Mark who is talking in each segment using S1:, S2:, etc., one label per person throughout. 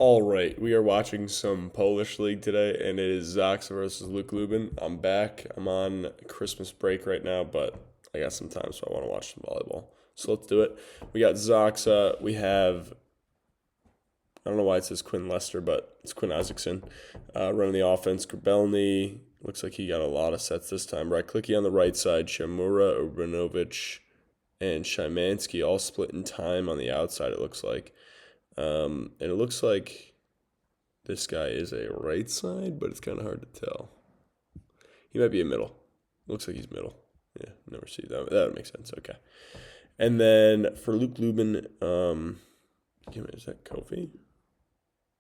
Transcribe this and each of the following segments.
S1: All right, we are watching some Polish league today, and it is Zaksa versus Lubin. I'm back. I'm on Christmas break right now, but I got some time, so I want to watch some volleyball. So let's do it. We got Zaksa. We have, I don't know why it says Quinn Lester, but it's Quinn Isaacson running the offense. Grabelny looks like he got a lot of sets this time. Right clicky on the right side. Shamura, Urbanovic, and Szymanski all split in time on the outside, it looks like. And it looks like this guy is a right side, but it's kind of hard to tell. He might be a middle. Looks like he's middle. Yeah, never see that. That would make sense. Okay. And then for Lubin, is that Kofi?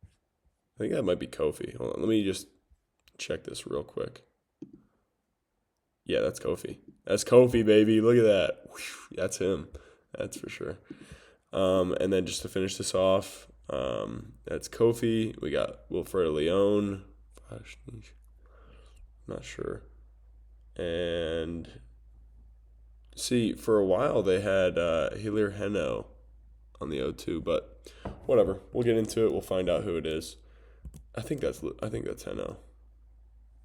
S1: I think that might be Kofi. Hold on, let me just check this real quick. Yeah, that's Kofi. That's Kofi, baby. Look at that. Whew, that's him. That's for sure. And then just to finish this off, that's Kofi. We got Wilfredo Leon. Not sure. And see, for a while they had Hilir Heno on the O2, but whatever. We'll get into it. We'll find out who it is. I think that's Heno,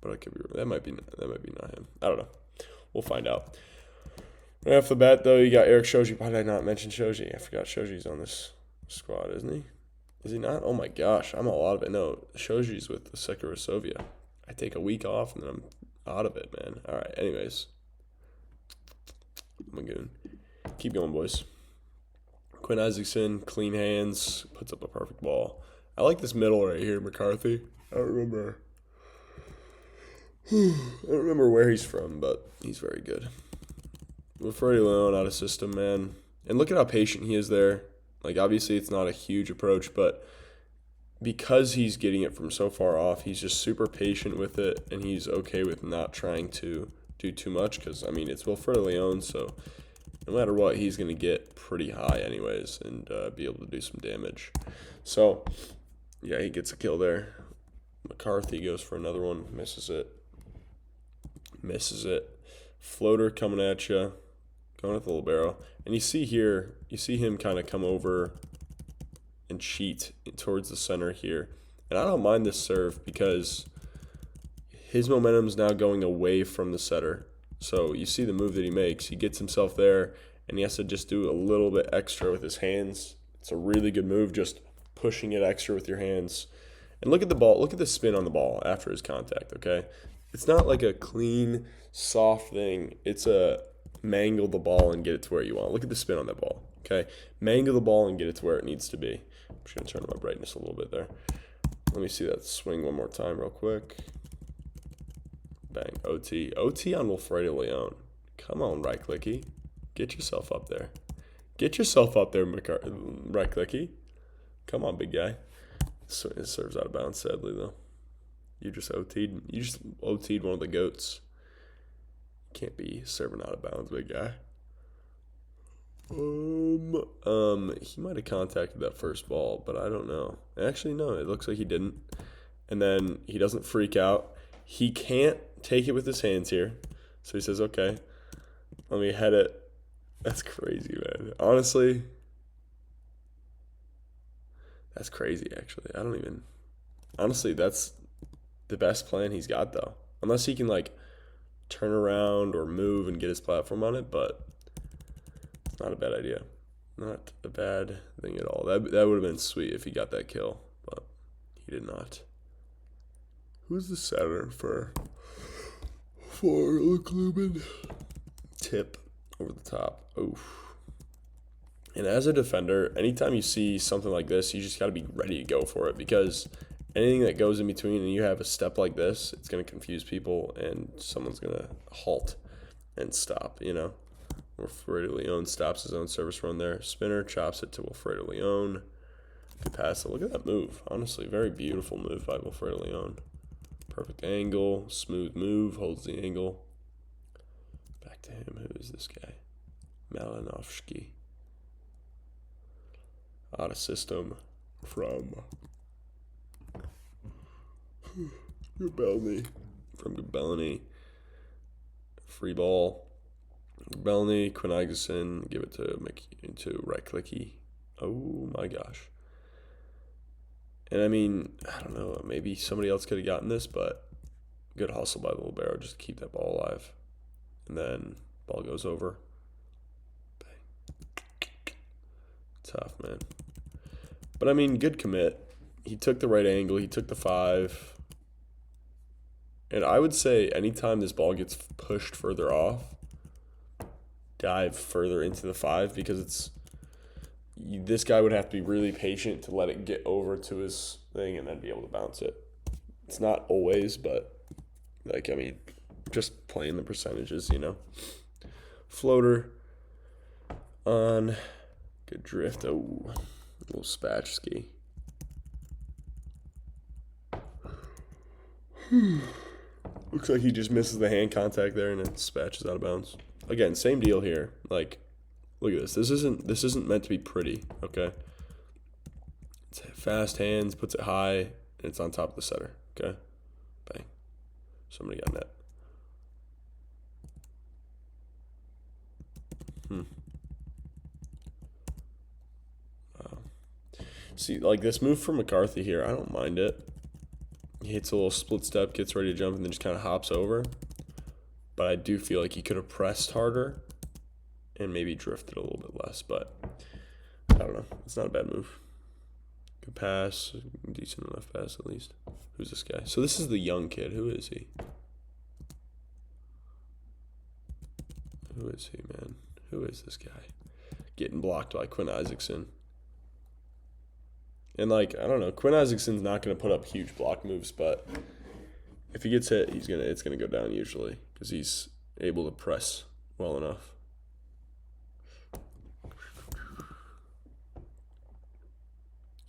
S1: but I could be wrong. That might be not him. I don't know. We'll find out. Right off the bat, though, you got Eric Shoji. Why did I not mention Shoji? I forgot Shoji's on this squad, isn't he? Is he not? Oh my gosh, I'm all out of it. No, Shoji's with the Sekirosovia. I take a week off and then I'm out of it, man. All right, anyways. I'm going to keep going, boys. Quinn Isaacson, clean hands, puts up a perfect ball. I like this middle right here, McCarthy. I don't remember where he's from, but he's very good. Wilfredo Leon out of system, man. And look at how patient he is there. Like, obviously, it's not a huge approach, but because he's getting it from so far off, he's just super patient with it, and he's okay with not trying to do too much because, I mean, it's Wilfredo Leon, so no matter what, he's going to get pretty high anyways and be able to do some damage. So, yeah, he gets a kill there. McCarthy goes for another one, misses it. Floater coming at you. Going with the libero. And you see him kind of come over and cheat towards the center here. And I don't mind this serve because his momentum is now going away from the setter. So you see the move that he makes. He gets himself there, and he has to just do a little bit extra with his hands. It's a really good move, just pushing it extra with your hands. And look at the ball. Look at the spin on the ball after his contact, okay? It's not like a clean, soft thing. It's a mangle the ball and get it to where you want. Look at the spin on that ball, okay? Mangle the ball and get it to where it needs to be. I'm just going to turn up my brightness a little bit there. Let me see that swing one more time real quick. Bang, OT. OT on Wilfredo Leon. Come on, right clicky. Get yourself up there. Right clicky. Come on, big guy. So it serves out of bounds, sadly, though. You just OT'd one of the goats. Can't be serving out of bounds, big guy. He might have contacted that first ball, but I don't know. Actually, no, it looks like he didn't. And then he doesn't freak out. He can't take it with his hands here. So he says, okay, let me head it. That's crazy, man. Honestly, that's crazy, actually. Honestly, that's the best plan he's got, though. Unless he can, like, turn around or move and get his platform on it, but it's not a bad idea. Not a bad thing at all. That would have been sweet if he got that kill, but he did not. Who's the setter for Lubin? Tip over the top. Oof. And as a defender, anytime you see something like this, you just got to be ready to go for it because anything that goes in between and you have a step like this, it's going to confuse people and someone's going to halt and stop, you know. Wilfredo Leon stops his own service run there. Spinner chops it to Wilfredo Leon. Good pass. Look at that move. Honestly, very beautiful move by Wilfredo Leon. Perfect angle, smooth move, holds the angle. Back to him. Who is this guy? Malinovsky. Out of system from Grabelny. Free ball. Grabelny, Quinn Isaacson, give it to right clicky. Oh my gosh. And I mean, I don't know, maybe somebody else could have gotten this, but good hustle by the libero just to keep that ball alive. And then ball goes over. Tough, man. But I mean, good commit. He took the right angle. He took the 5. And I would say anytime this ball gets pushed further off, dive further into the 5 because this guy would have to be really patient to let it get over to his thing and then be able to bounce it. It's not always, but like, I mean, just playing the percentages, Floater on. Good drift. Oh, a little spatch ski. Looks like he just misses the hand contact there and it spatches out of bounds. Again, same deal here. Like, look at this. This isn't meant to be pretty, okay? It's fast hands, puts it high, and it's on top of the setter, okay? Bang. Somebody got net. Wow. See, like this move from McCarthy here, I don't mind it. He hits a little split step, gets ready to jump, and then just kind of hops over. But I do feel like he could have pressed harder and maybe drifted a little bit less. But I don't know. It's not a bad move. Good pass. Decent enough pass, at least. Who's this guy? So this is the young kid. Who is he? Who is he, man? Who is this guy? Getting blocked by Quinn Isaacson. And, like, I don't know. Quinn Isaacson's not going to put up huge block moves, but if he gets hit, it's gonna go down usually because he's able to press well enough.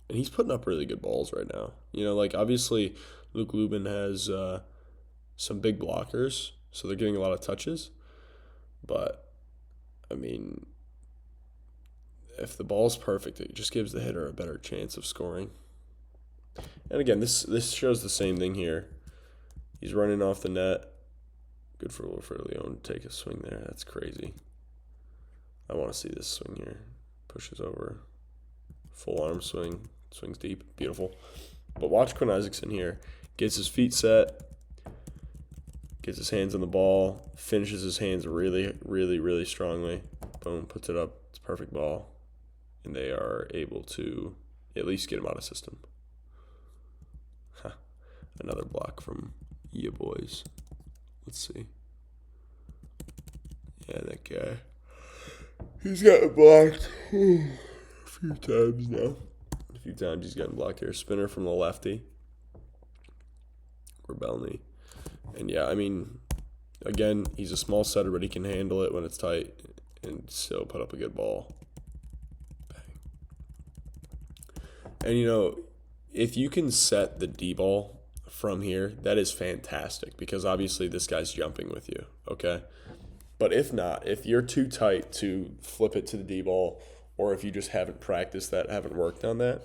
S1: And he's putting up really good balls right now. Like, obviously, Lubin has some big blockers, so they're getting a lot of touches. But, I mean, if the ball's perfect, it just gives the hitter a better chance of scoring. And again, this shows the same thing here. He's running off the net. Good for Wilfredo Leon to take a swing there. That's crazy. I want to see this swing here. Pushes over. Full arm swing. Swings deep. Beautiful. But watch Quinn Isaacson here. Gets his feet set. Gets his hands on the ball. Finishes his hands really, really, really strongly. Boom. Puts it up. It's a perfect ball. And they are able to at least get him out of system. Huh. Another block from ya boys. Let's see. Yeah, that guy. He's gotten blocked a few times now. A few times he's gotten blocked here. Spinner from the lefty. Rebelny. And yeah, I mean, again, he's a small setter, but he can handle it when it's tight and still put up a good ball. Bang. And if you can set the D ball from here, that is fantastic because obviously this guy's jumping with you, okay? But if not, if you're too tight to flip it to the D ball, or if you just haven't practiced that, haven't worked on that,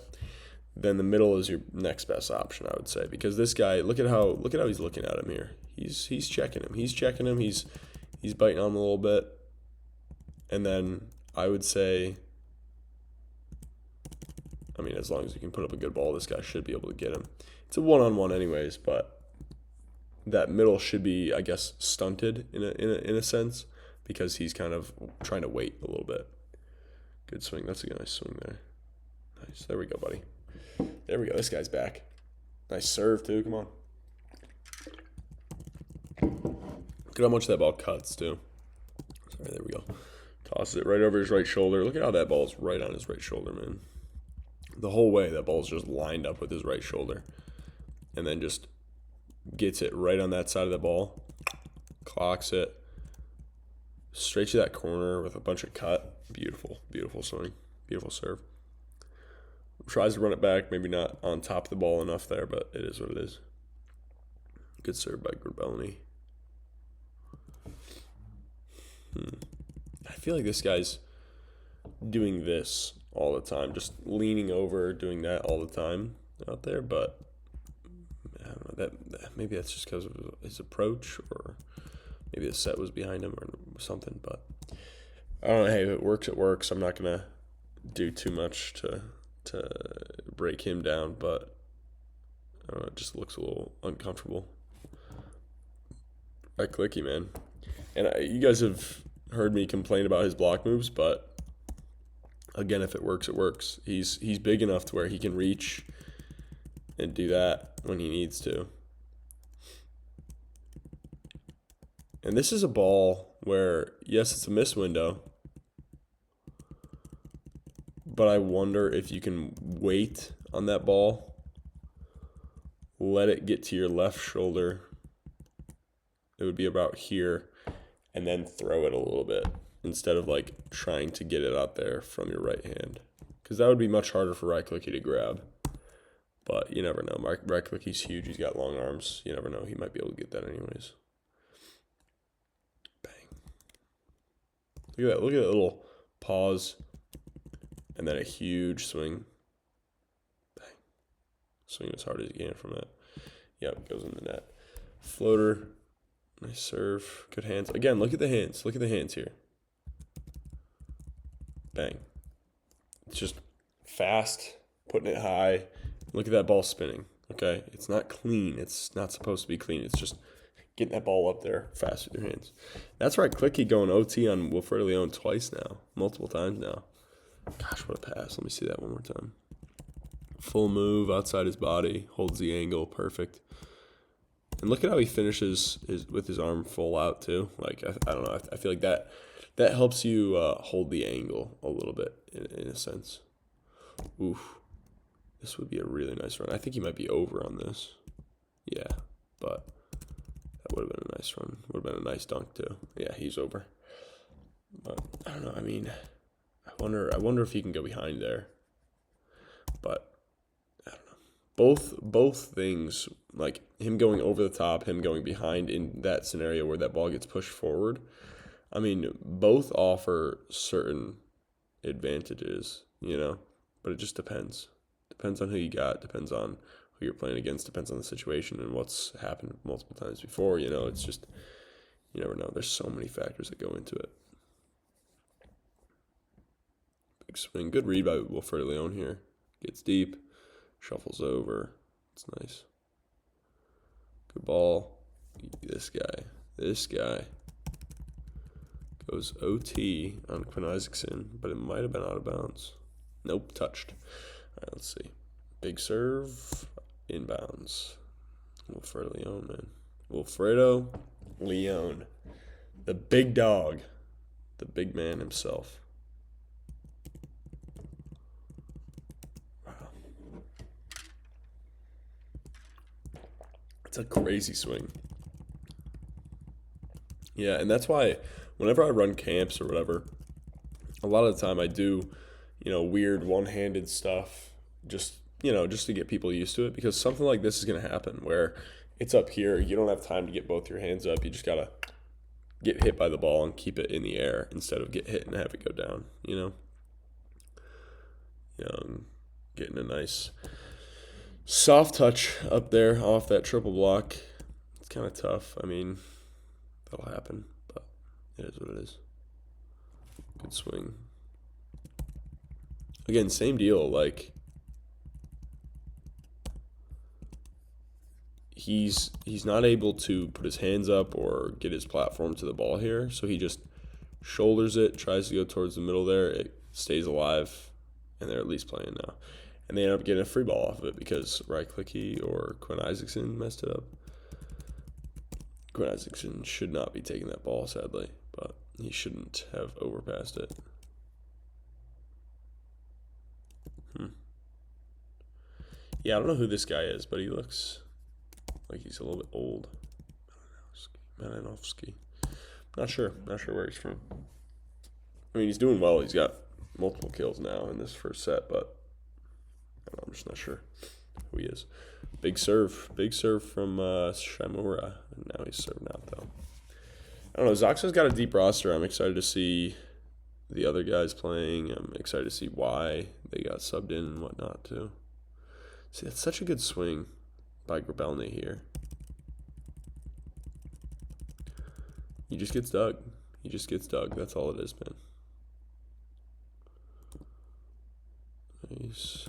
S1: then the middle is your next best option, I would say. Because this guy, look at how he's looking at him here. He's checking him. He's checking him. He's biting on him a little bit. And then I would say, I mean, as long as you can put up a good ball, this guy should be able to get him. It's a one-on-one anyways, but that middle should be, I guess, stunted in a sense because he's kind of trying to wait a little bit. Good swing. That's a nice swing there. Nice. There we go, buddy. There we go. This guy's back. Nice serve, too. Come on. Look at how much that ball cuts, too. Sorry, there we go. Tosses it right over his right shoulder. Look at how that ball's right on his right shoulder, man. The whole way, that ball's just lined up with his right shoulder. And then just gets it right on that side of the ball. Clocks it. Straight to that corner with a bunch of cut. Beautiful, beautiful swing. Beautiful serve. Tries to run it back. Maybe not on top of the ball enough there, but it is what it is. Good serve by Rebelny. I feel like this guy's doing this all the time. Just leaning over, doing that all the time out there. But I don't know. Maybe that's just because of his approach, or maybe the set was behind him or something. But I don't know. Hey, if it works, it works. I'm not going to do too much to break him down, but I don't know, it just looks a little uncomfortable. Right clicky, man. And you guys have heard me complain about his block moves, but again, if it works, it works. He's big enough to where he can reach and do that when he needs to. And this is a ball where, yes, it's a miss window, but I wonder if you can wait on that ball, let it get to your left shoulder. It would be about here, and then throw it a little bit instead of like trying to get it out there from your right hand, because that would be much harder for right clicky to grab. But you never know. Right clicky's huge. He's got long arms. You never know. He might be able to get that anyways. Bang. Look at that. Look at that little pause. And then a huge swing. Bang. Swing as hard as you can from it. Yep, goes in the net. Floater. Nice serve. Good hands. Again, look at the hands. Look at the hands here. Bang. It's just fast, putting it high. Look at that ball spinning, okay? It's not clean. It's not supposed to be clean. It's just getting that ball up there fast with your hands. That's right, clicky going OT on Wilfredo Leon twice now, multiple times now. Gosh, what a pass. Let me see that one more time. Full move, outside his body, holds the angle, perfect. And look at how he finishes with his arm full out too. Like, I don't know, I feel like that helps you hold the angle a little bit in a sense. Oof. This would be a really nice run. I think he might be over on this. Yeah, but that would have been a nice run. Would have been a nice dunk too. Yeah, he's over. But I don't know. I mean, I wonder if he can go behind there. But I don't know. Both things, like him going over the top, him going behind in that scenario where that ball gets pushed forward. I mean, both offer certain advantages, you know, but it just depends. Depends on who you got, depends on who you're playing against, depends on the situation and what's happened multiple times before. You know, it's just, you never know. There's so many factors that go into it. Big swing. Good read by Wilfredo Leon here. Gets deep, shuffles over. It's nice. Good ball. This guy goes OT on Quinn Isaacson, but it might have been out of bounds. Nope, touched. All right, let's see. Big serve, inbounds. Wilfredo Leon, man. Wilfredo Leon. The big dog. The big man himself. Wow. It's a crazy swing. Yeah, and that's why whenever I run camps or whatever, a lot of the time I do, weird one-handed stuff just to get people used to it, because something like this is going to happen where it's up here. You don't have time to get both your hands up. You just got to get hit by the ball and keep it in the air instead of get hit and have it go down, getting a nice soft touch up there off that triple block. It's kind of tough. I mean, that'll happen, but it is what it is. Good swing. Again, same deal. Like, he's not able to put his hands up or get his platform to the ball here, so he just shoulders it, tries to go towards the middle there. It stays alive, and they're at least playing now. And they end up getting a free ball off of it because right clicky or Quinn Isaacson messed it up. Quinn Isaacson should not be taking that ball, sadly, but he shouldn't have overpassed it. Yeah, I don't know who this guy is, but he looks like he's a little bit old. Malinowski. Not sure where he's from. I mean, he's doing well. He's got multiple kills now in this first set, but I don't know, I'm just not sure who he is. Big serve from Shimura, and now he's serving out though. I don't know. Zaksa's got a deep roster. I'm excited to see the other guys playing. I'm excited to see why they got subbed in and whatnot too. See, that's such a good swing by Grabelny here. He just gets dug. That's all it is, man. Nice.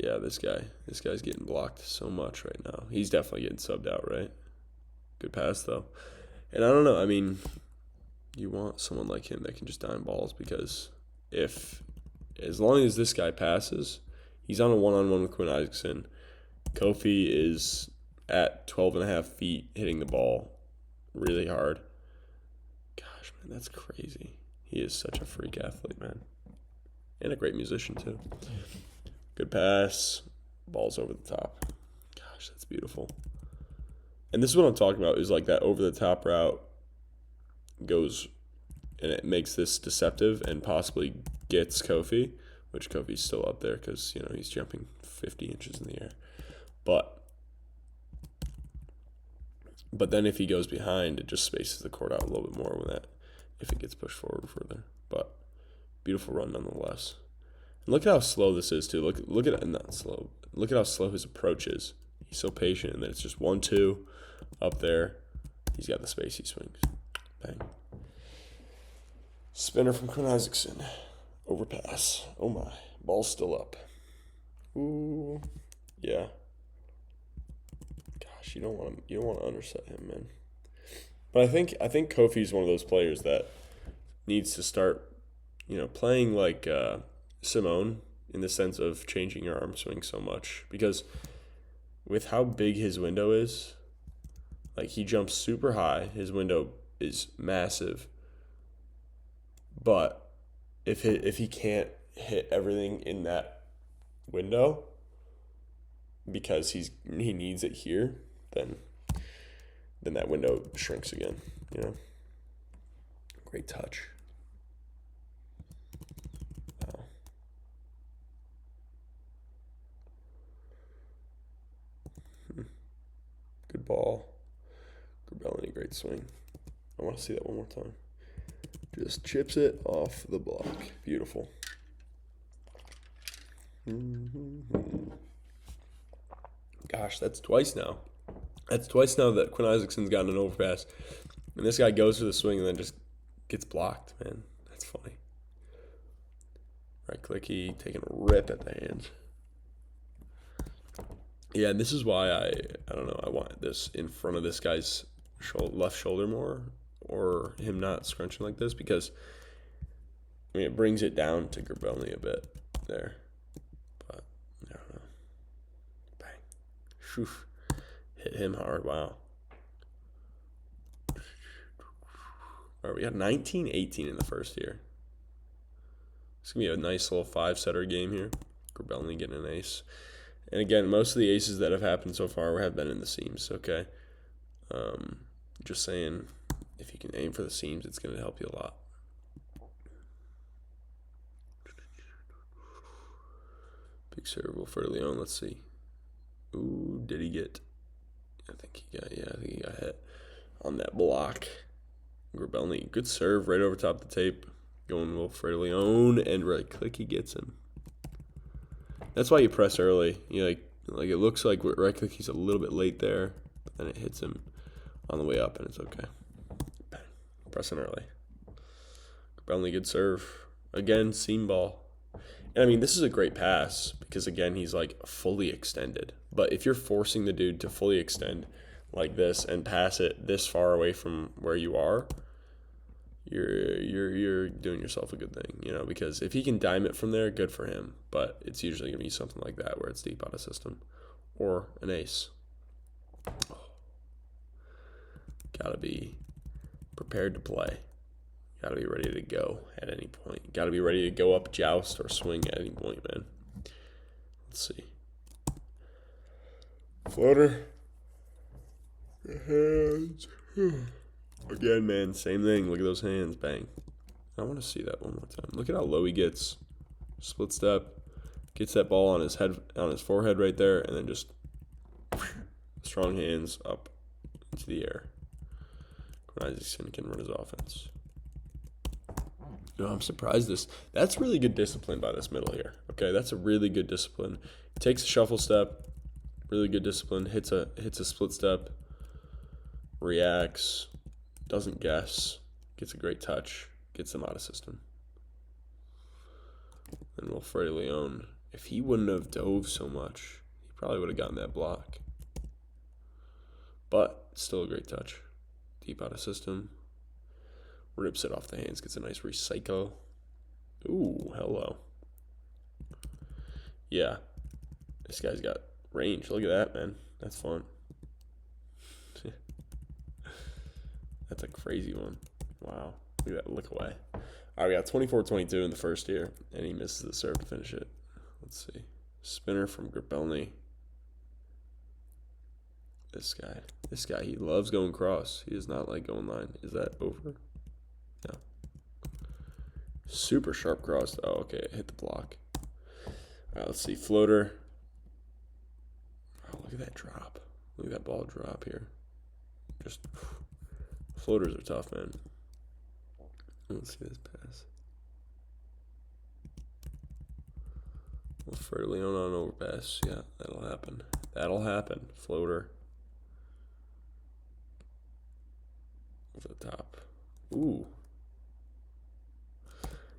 S1: Yeah, this guy's getting blocked so much right now. He's definitely getting subbed out, right? Good pass though. And I don't know. I mean, you want someone like him that can just dime balls because as long as this guy passes, he's on a one-on-one with Quinn Isaacson. Kofi is at 12.5 feet hitting the ball really hard. Gosh, man, that's crazy. He is such a freak athlete, man. And a great musician, too. Good pass. Ball's over the top. Gosh, that's beautiful. And this is what I'm talking about, is like that over-the-top route goes, and it makes this deceptive and possibly gets Kofi, which Kofi's still up there because, he's jumping 50 inches in the air. But then if he goes behind, it just spaces the court out a little bit more with that if it gets pushed forward further. But beautiful run nonetheless. And look at how slow this is too. Look at not slow. Look at how slow his approach is. He's so patient, and then it's just 1-2 up there. He's got the space. He swings. Bang. Spinner from Quinn Isaacson. Overpass. Oh my. Ball's still up. Ooh. Yeah. Gosh, you don't want to underset him, man. But I think Kofi's one of those players that needs to start, playing like Simone in the sense of changing your arm swing so much, because with how big his window is, like he jumps super high, his window is massive. But if he can't hit everything in that window because he needs it here, then that window shrinks again, Great touch. Wow. Good ball. Grabellini, great swing. I want to see that one more time. Just chips it off the block. Beautiful. Gosh, that's twice now. That's twice now that Quinn Isaacson's gotten an overpass. And this guy goes for the swing and then just gets blocked, man. That's funny. Right clicky, taking a rip at the hands. Yeah, and this is why I don't know, I want this in front of this guy's left shoulder more, or him not scrunching like this, because it brings it down to Grabellini a bit there. But I don't know. Bang. Shoof. Hit him hard. Wow. All right, we got 19-18 in the first here. It's going to be a nice little 5-setter game here. Grabellini getting an ace. And again, most of the aces that have happened so far have been in the seams, okay? Just saying, if you can aim for the seams, it's going to help you a lot. Big serve, Wilfredo Leon. Let's see. Ooh, did he get? I think he got hit on that block. Grabellini, good serve right over top the tape. Going Wilfredo Leon, and right click, he gets him. That's why you press early. Like it looks like right click, he's a little bit late there, but then it hits him on the way up, and it's okay. Bang. Pressing early. Grabellini, good serve. Again, seam ball. And I mean, this is a great pass because, again, he's like fully extended. But if you're forcing the dude to fully extend like this and pass it this far away from where you are, you're doing yourself a good thing, because if he can dime it from there, good for him. But it's usually going to be something like that where it's deep out of system or an ace. Got to be prepared to play. Got to be ready to go at any point. Got to be ready to go up, joust, or swing at any point, man. Let's see. Floater. Hands. Again, man, same thing. Look at those hands. Bang. I want to see that one more time. Look at how low he gets. Split step. Gets that ball on his head, on his forehead right there, and then just strong hands up into the air. Quinn Isaacson can run his offense. I'm surprised that's really good discipline by this middle here. Okay, that's a really good discipline. Takes a shuffle step, really good discipline, hits a split step, reacts, doesn't guess, gets a great touch, gets them out of system. And Wilfredo Leon If he wouldn't have dove so much, he probably would have gotten that block. But still a great touch. Deep out of system. Rips it off the hands. Gets a nice recycle. Ooh, hello. Yeah. This guy's got range. Look at that, man. That's fun. That's a crazy one. Wow. Look at that look away. All right, we got 24-22 in the first here, and he misses the serve to finish it. Let's see. Spinner from Grabelny. This guy, he loves going cross. He does not like going line. Is that over? No. Super sharp cross. Oh, okay. It hit the block. All right, let's see. Floater. Oh, look at that drop. Look at that ball drop here. Just floaters are tough, man. Let's see this pass. Wilfredo Leon on overpass. Yeah, that'll happen. That'll happen. Floater. Over the top. Ooh.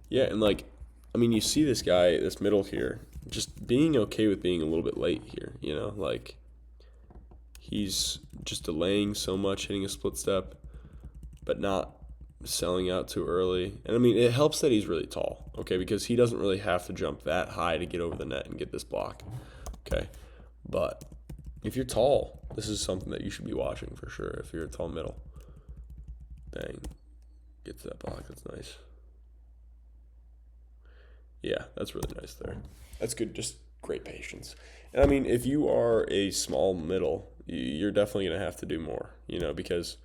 S1: Yeah, and like, I mean, you see this guy, this middle here, just being okay with being a little bit late here, you know? Like, he's just delaying so much, hitting a split step, but not selling out too early. And I mean, it helps that he's really tall, okay, because he doesn't really have to jump that high to get over the net and get this block, okay? But if you're tall, this is something that you should be watching for sure. If you're a tall middle, bang, get to that block. That's nice. Yeah, that's really nice there. That's good. Just great patience. And I mean, if you are a small middle, you're definitely going to have to do more, you know, because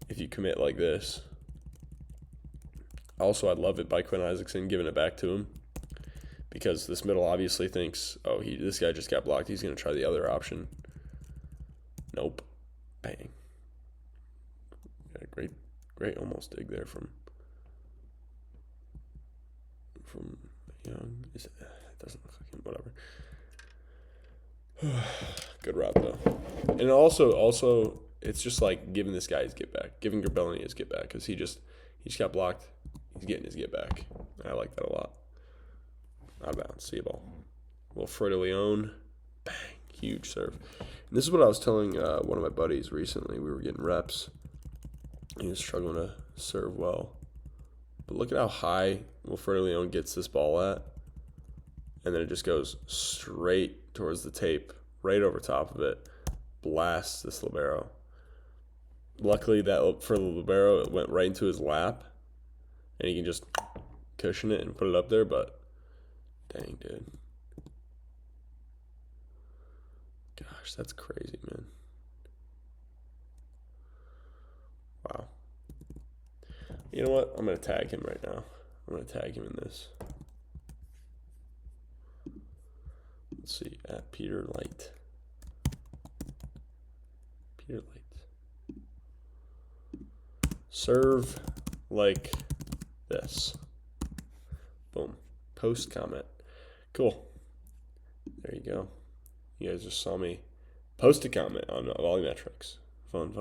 S1: if you commit like this. Also, I love it by Quinn Isaacson giving it back to him, because this middle obviously thinks, oh, this guy just got blocked. He's going to try the other option. Nope. Bang. Yeah, great almost dig there from Young. It doesn't look like him. Whatever. Good route though. And also, it's just like giving this guy his get back, giving Grabelny his get back, because he just got blocked. He's getting his get back. I like that a lot. Out of bounds. See a ball. Wilfredo Leon. Bang. Huge serve. And this is what I was telling one of my buddies recently. We were getting reps. He was struggling to serve well. But look at how high Wilfredo Leon gets this ball at. And then it just goes straight towards the tape, right over top of it. Blasts this libero. Luckily, that for the libero, it went right into his lap. And he can just cushion it and put it up there. But, dang, dude. Gosh, that's crazy, man. Wow. You know what? I'm going to tag him right now. I'm going to tag him in this. Let's see. At Peter Light. Peter Light. Serve like this. Boom. Post comment. Cool. There you go. You guys just saw me post a comment on Volleymetrics. Fun.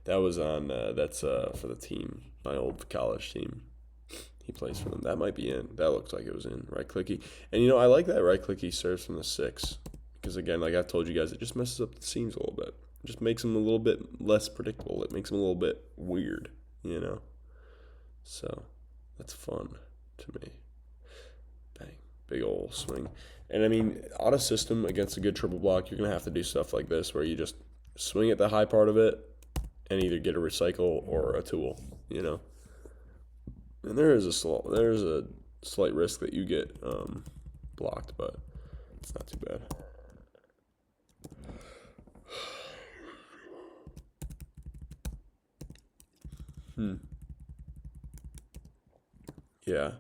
S1: That was on, that's for the team, my old college team. He plays for them. That might be in. That looks like it was in. Right clicky. And, you know, I like that right clicky serves from the 6. Because, again, like I've told you guys, it just messes up the seams a little bit. It just makes them a little bit less predictable. It makes them a little bit weird, you know. So, that's fun to me. Bang. Big old swing. And, I mean, out of system against a good triple block, you're going to have to do stuff like this where you just swing at the high part of it and either get a recycle or a tool, you know. And there's a slight risk that you get blocked, but it's not too bad. Yeah.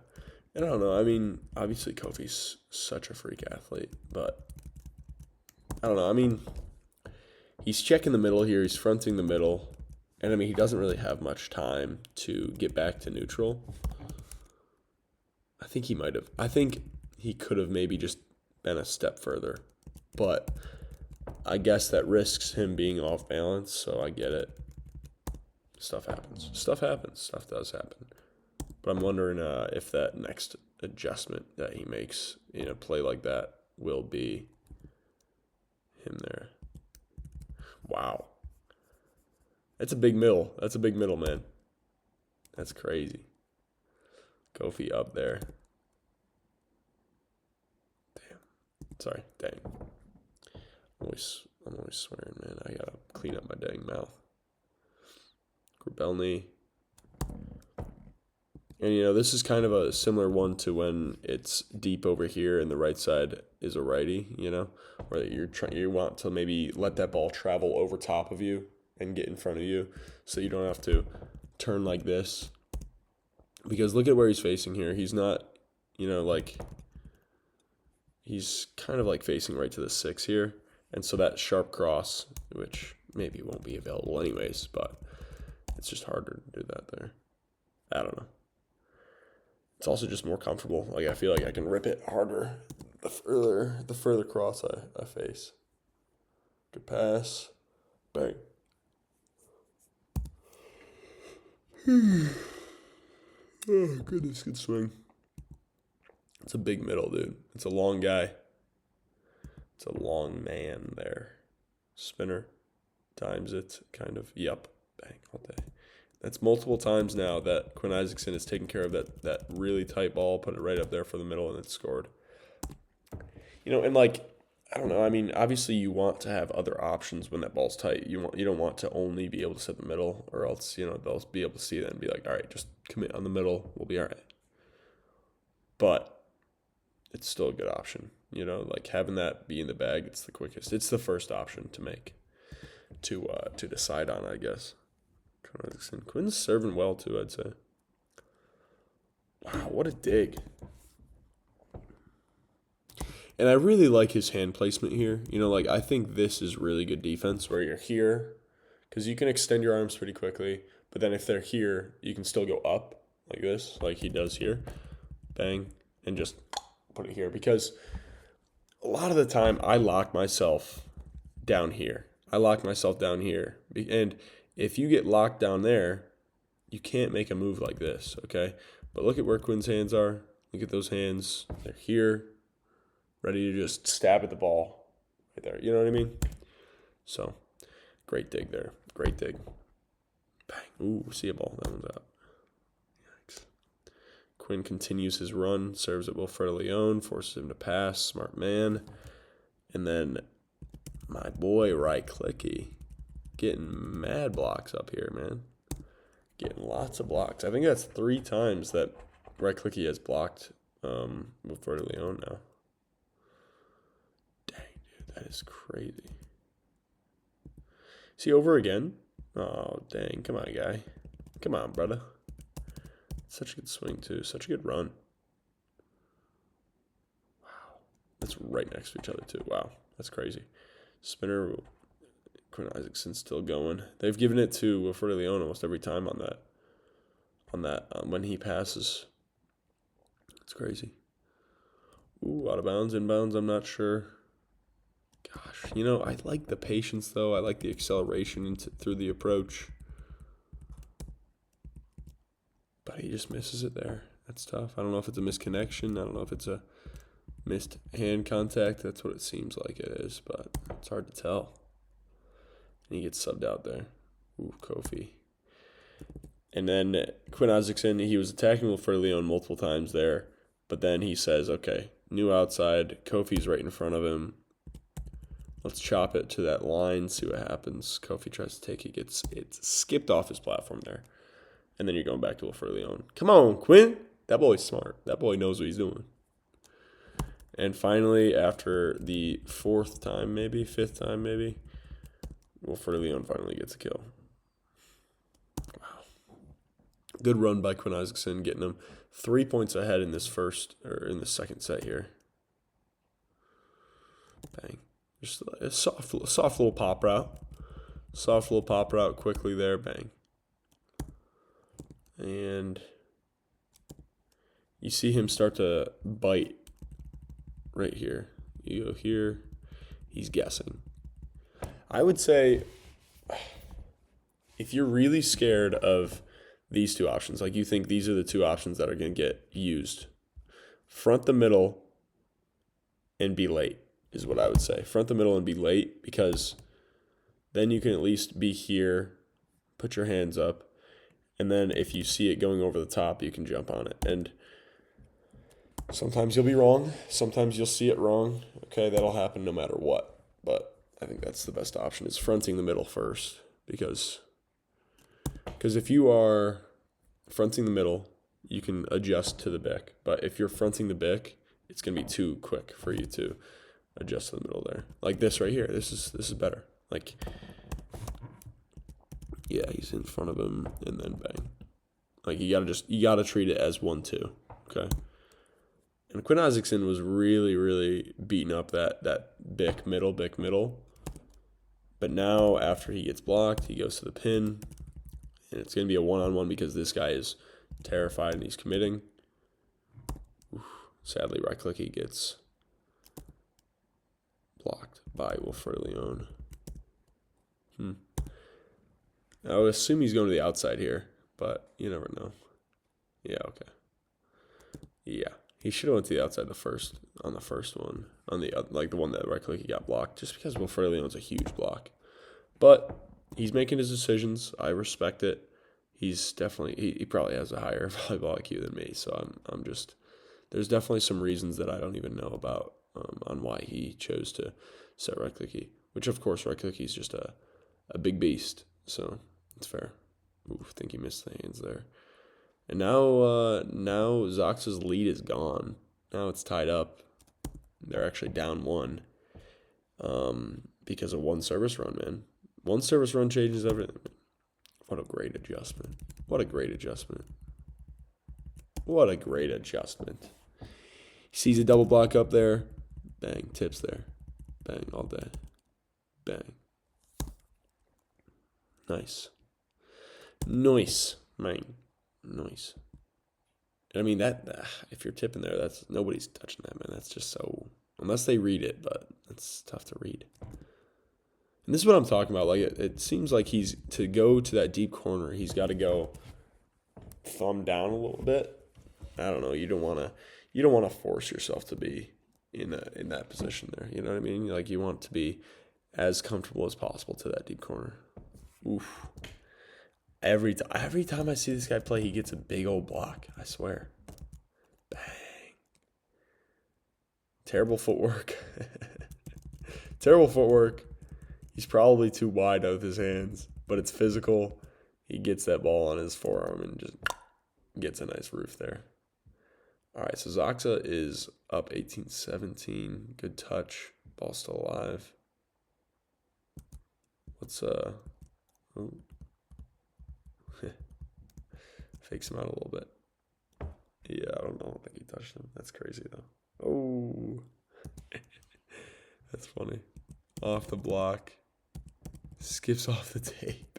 S1: And I don't know. I mean, obviously Kofi's such a freak athlete, but I don't know. I mean, he's checking the middle here. He's fronting the middle. And, I mean, he doesn't really have much time to get back to neutral. I think he might have. I think he could have maybe just been a step further. But I guess that risks him being off balance, so I get it. Stuff happens. Stuff does happen. But I'm wondering if that next adjustment that he makes in a play like that will be him there. Wow. That's a big middle. That's a big middle, man. That's crazy. Kofi up there. Damn. Sorry. Dang. I'm always swearing, man. I gotta clean up my dang mouth. Grabelny. And, this is kind of a similar one to when it's deep over here and the right side is a righty, where you want to maybe let that ball travel over top of you and get in front of you so you don't have to turn like this. Because look at where he's facing here. He's not, he's kind of like facing right to the 6 here. And so that sharp cross, which maybe won't be available anyways, but it's just harder to do that there. I don't know. It's also just more comfortable. Like, I feel like I can rip it harder the further cross I face. Good pass. Bang. Oh, goodness, good swing. It's a big middle, dude. It's a long guy. It's a long man there. Spinner. Times it, kind of. Yup. Bang, all day. That's multiple times now that Quinn Isaacson has taken care of that really tight ball, put it right up there for the middle, and it's scored. And I don't know. I mean, obviously you want to have other options when that ball's tight. You don't want to only be able to set the middle, or else they'll be able to see that and be like, all right, just commit on the middle, we'll be all right. But it's still a good option. Having that be in the bag, it's the quickest. It's the first option to make to decide on, I guess. Quinn's serving well too, I'd say. Wow, what a dig. And I really like his hand placement here. I think this is really good defense where you're here, because you can extend your arms pretty quickly, but then if they're here, you can still go up like this, like he does here. Bang, and just put it here. Because a lot of the time, I lock myself down here. And if you get locked down there, you can't make a move like this, okay? But look at where Quinn's hands are. Look at those hands. They're here, ready to just stab at the ball right there. You know what I mean? So, great dig there. Great dig. Bang. Ooh, see a ball. That one's out. Yikes. Quinn continues his run, serves at Wilfredo Leon, forces him to pass. Smart man. And then my boy, right clicky. Getting mad blocks up here, man. Getting lots of blocks. I think that's 3 times that right clicky has blocked Wilfredo Leon now. Dang, dude, that is crazy. Is he over again? Oh, dang. Come on, guy. Come on, brother. Such a good swing, too. Such a good run. Wow. That's right next to each other, too. Wow. That's crazy. Spinner. Quinn Isaacson still going. They've given it to Wilfredo Leon almost every time on that when he passes. It's crazy. Ooh, out of bounds, inbounds, I'm not sure. Gosh, I like the patience, though. I like the acceleration through the approach. But he just misses it there. That's tough. I don't know if it's a misconnection. I don't know if it's a missed hand contact. That's what it seems like it is, but it's hard to tell. And he gets subbed out there. Ooh, Kofi. And then Quinn Isaacson, he was attacking Wilfredo Leon multiple times there. But then he says, okay, new outside. Kofi's right in front of him. Let's chop it to that line, see what happens. Kofi tries to take it. It's skipped off his platform there. And then you're going back to Wilfredo Leon. Come on, Quinn. That boy's smart. That boy knows what he's doing. And finally, after the 5th time maybe, Wilfredo Leon finally gets a kill. Wow. Good run by Quinn Isaacson, getting him 3 points ahead in the second set here. Bang. Just a soft little pop route. Soft little pop route quickly there. Bang. And you see him start to bite right here. You go here. He's guessing. I would say if you're really scared of these two options, like you think these are the two options that are going to get used front the middle and be late is what I would say. Front the middle and be late, because then you can at least be here, put your hands up, and then if you see it going over the top, you can jump on it. And sometimes you'll be wrong. Sometimes you'll see it wrong. Okay, that'll happen no matter what. But I think that's the best option, is fronting the middle first. Because if you are fronting the middle, you can adjust to the bick. But if you're fronting the bick, it's going to be too quick for you to adjust to the middle there. Like this right here. This is better. Like, yeah, he's in front of him, and then bang. Like, you gotta treat it as 1-2. Okay. And Quinn Isaacson was really, really beating up that bick middle. But now, after he gets blocked, he goes to the pin, and it's going to be a one-on-one because this guy is terrified and he's committing. Oof. Sadly, right click, he gets blocked by Wilfredo Leon. I would assume he's going to the outside here, but you never know. Yeah, okay. Yeah. He should have went to the outside on the first one, on the like the one that right click he got blocked, just because Wilfredo Leon's a huge block. But he's making his decisions. I respect it. He's definitely he probably has a higher volleyball IQ than me, so I'm just, there's definitely some reasons that I don't even know about on why he chose to set right clicky, which of course right clicky is just a big beast, so it's fair. Ooh, I think he missed the hands there. And now Zaksa's lead is gone. Now it's tied up. They're actually down 1 because of one service run, man. One service run changes everything. What a great adjustment. What a great adjustment. What a great adjustment. He sees a double block up there. Bang, tips there. Bang, all day. Bang. Nice. Nice, man. Nice. I mean, that if you're tipping there, that's nobody's touching that, man. That's just so, unless they read it, but it's tough to read. And this is what I'm talking about. Like, it seems like he's, to go to that deep corner, he's got to go thumb down a little bit. I don't know. You don't want to force yourself to be in that position there. You know what I mean? Like, you want to be as comfortable as possible to that deep corner. Oof. Every time I see this guy play, he gets a big old block. I swear. Bang. Terrible footwork. Terrible footwork. He's probably too wide out with his hands, but it's physical. He gets that ball on his forearm and just gets a nice roof there. All right, so Zaksa is up 18-17. Good touch. Ball still alive. Let's fakes him out a little bit. Yeah, I don't think he touched him. That's crazy, though. Oh. That's funny. Off the block. Skips off the tape.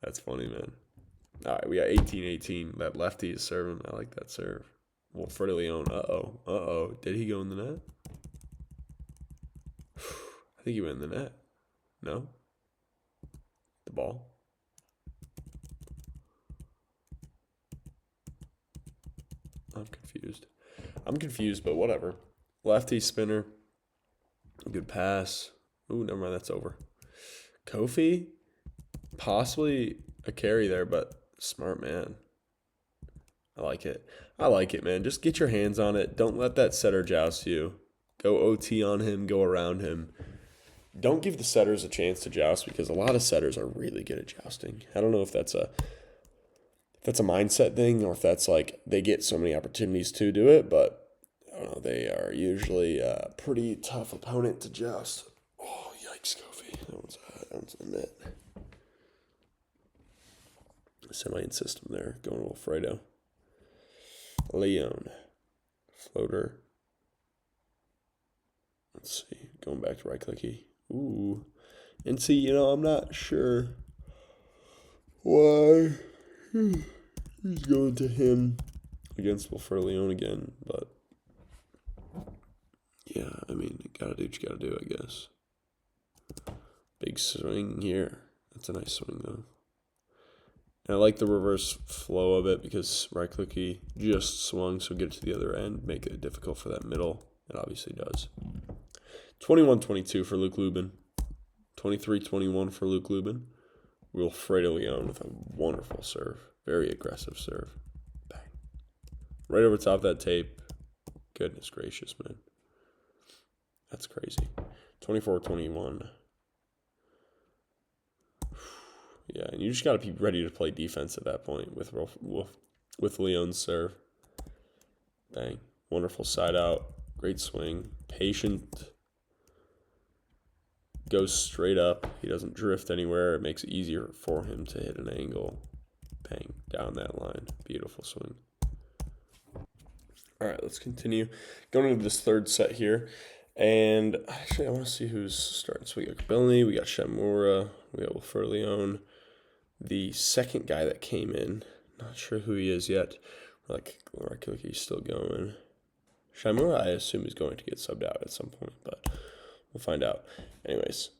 S1: That's funny, man. All right, we got 18-18. That lefty is serving. I like that serve. Wilfredo Leon. Uh-oh. Did he go in the net? I think he went in the net. No? The ball? I'm confused, but whatever. Lefty spinner. Good pass. Ooh, never mind. That's over. Kofi? Possibly a carry there, but smart man. I like it, man. Just get your hands on it. Don't let that setter joust you. Go OT on him. Go around him. Don't give the setters a chance to joust, because a lot of setters are really good at jousting. I don't know if that's a mindset thing, or if that's like they get so many opportunities to do it, but I don't know, they are usually a pretty tough opponent to joust. Oh, yikes, Kofi. That one's in the net. Semi-in system there, going to Wilfredo. Leon. Floater. Let's see, going back to right clicky. Ooh. And see, I'm not sure why he's going to him against Wilfredo Leon again, but yeah, I mean, you gotta do what you gotta do, I guess. Big swing here. That's a nice swing, though. And I like the reverse flow of it because right click he just swung, so get it to the other end, make it difficult for that middle. It obviously does. 21-22 for Luke Lubin. 23-21 for Luke Lubin. Wilfredo Leon with a wonderful serve. Very aggressive serve. Bang. Right over top of that tape. Goodness gracious, man. That's crazy. 24-21. Yeah, and you just got to be ready to play defense at that point with Leon's serve. Bang. Wonderful side out. Great swing. Patient. Goes straight up. He doesn't drift anywhere. It makes it easier for him to hit an angle. Bang. Down that line. Beautiful swing. All right, let's continue. Going into this third set here. And actually, I want to see who's starting. So we got Billy, we got Shamura, we got Wilfredo Leon. The second guy that came in, not sure who he is yet. Like he's still going. Shamura, I assume, is going to get subbed out at some point, but we'll find out. Anyways,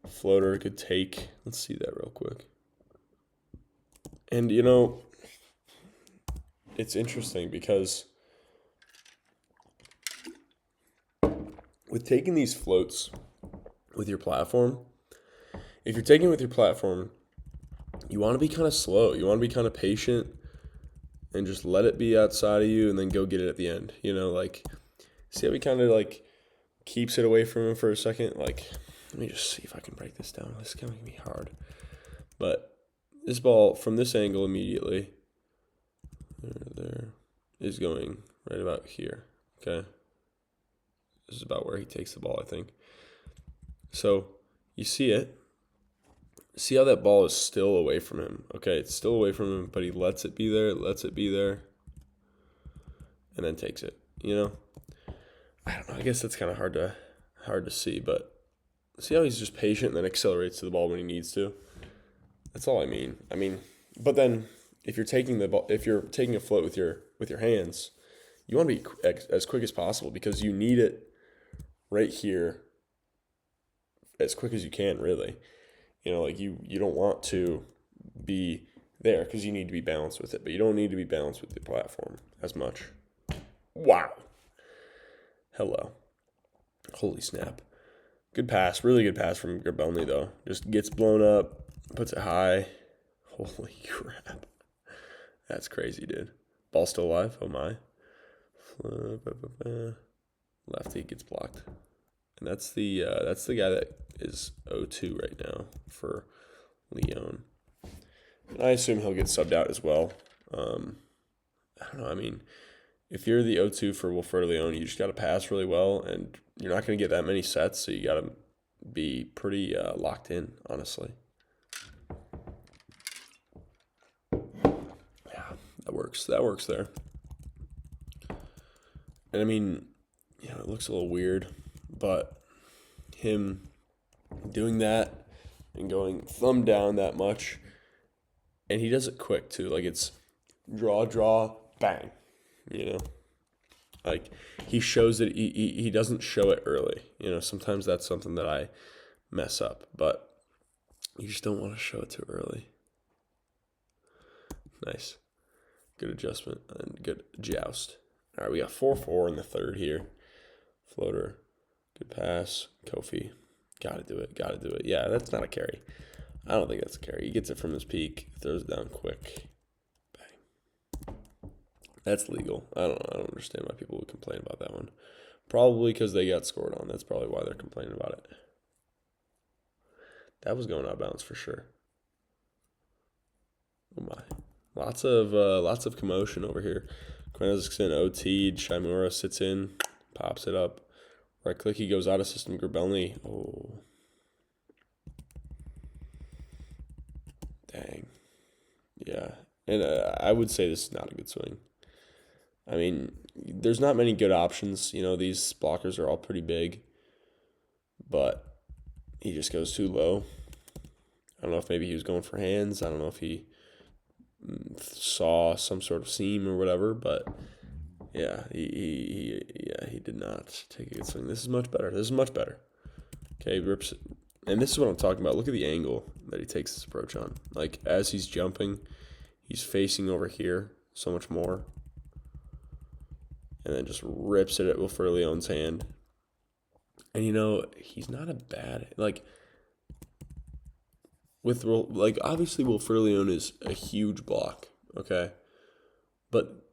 S1: floater, good take. Let's see that real quick. And, you know, it's interesting because with taking these floats with your platform, if you're taking it with your platform, you want to be kind of slow. You want to be kind of patient and just let it be outside of you and then go get it at the end. You know, like, see how he kind of, like, keeps it away from him for a second? Like, let me just see if I can break this down. This is going to be hard. But this ball, from this angle immediately, there, is going right about here, okay? This is about where he takes the ball, I think. So, you see it. See how that ball is still away from him. Okay, it's still away from him, but he lets it be there, and then takes it, you know? I don't know. I guess that's kind of hard to see, but see how he's just patient and then accelerates to the ball when he needs to? That's all I mean. But then if you're taking the ball, if you're taking a float with your hands, you want to be as quick as possible because you need it right here as quick as you can, really. You know, like you don't want to be there because you need to be balanced with it, but you don't need to be balanced with the platform as much. Wow. Hello. Holy snap. Good pass. Really good pass from Grabelny, though. Just gets blown up, puts it high. Holy crap. That's crazy, dude. Ball still alive? Oh, my. Lefty gets blocked. And that's the guy that is 0-2 right now for Leon. And I assume he'll get subbed out as well. I don't know. I mean, if you're the 0-2 for Wilfredo Leon, you just got to pass really well, and you're not going to get that many sets, so you got to be pretty locked in, honestly. Yeah, that works. That works there. And I mean, you know, it looks a little weird, but him doing that and going thumb down that much, and he does it quick too. Like it's draw, bang. You know, like he shows it. He doesn't show it early. You know, sometimes that's something that I mess up, but you just don't want to show it too early. Nice, good adjustment and good joust. All right, we got 4-4 in the third here. Floater, good pass. Kofi, gotta do it. Yeah, that's not a carry. I don't think that's a carry. He gets it from his peak, throws it down quick. Bang. That's legal. I don't understand why people would complain about that one. Probably because they got scored on. That's probably why they're complaining about it. That was going out of bounds for sure. Oh my. Lots of commotion over here. Quinn Isaacson OT'd. Shimura sits in, pops it up. Right click, he goes out of system. Grabelny. Oh. Dang. Yeah. And I would say this is not a good swing. I mean, there's not many good options. You know, these blockers are all pretty big. But he just goes too low. I don't know if maybe he was going for hands. I don't know if he saw some sort of seam or whatever, but yeah, he did not take a good swing. This is much better. Okay, rips it. And this is what I'm talking about. Look at the angle that he takes this approach on. Like, as he's jumping, He's facing over here so much more. And then just rips it at Wilfredo Leon's hand. And, he's not a bad... obviously Wilfredo Leon is a huge block, okay? But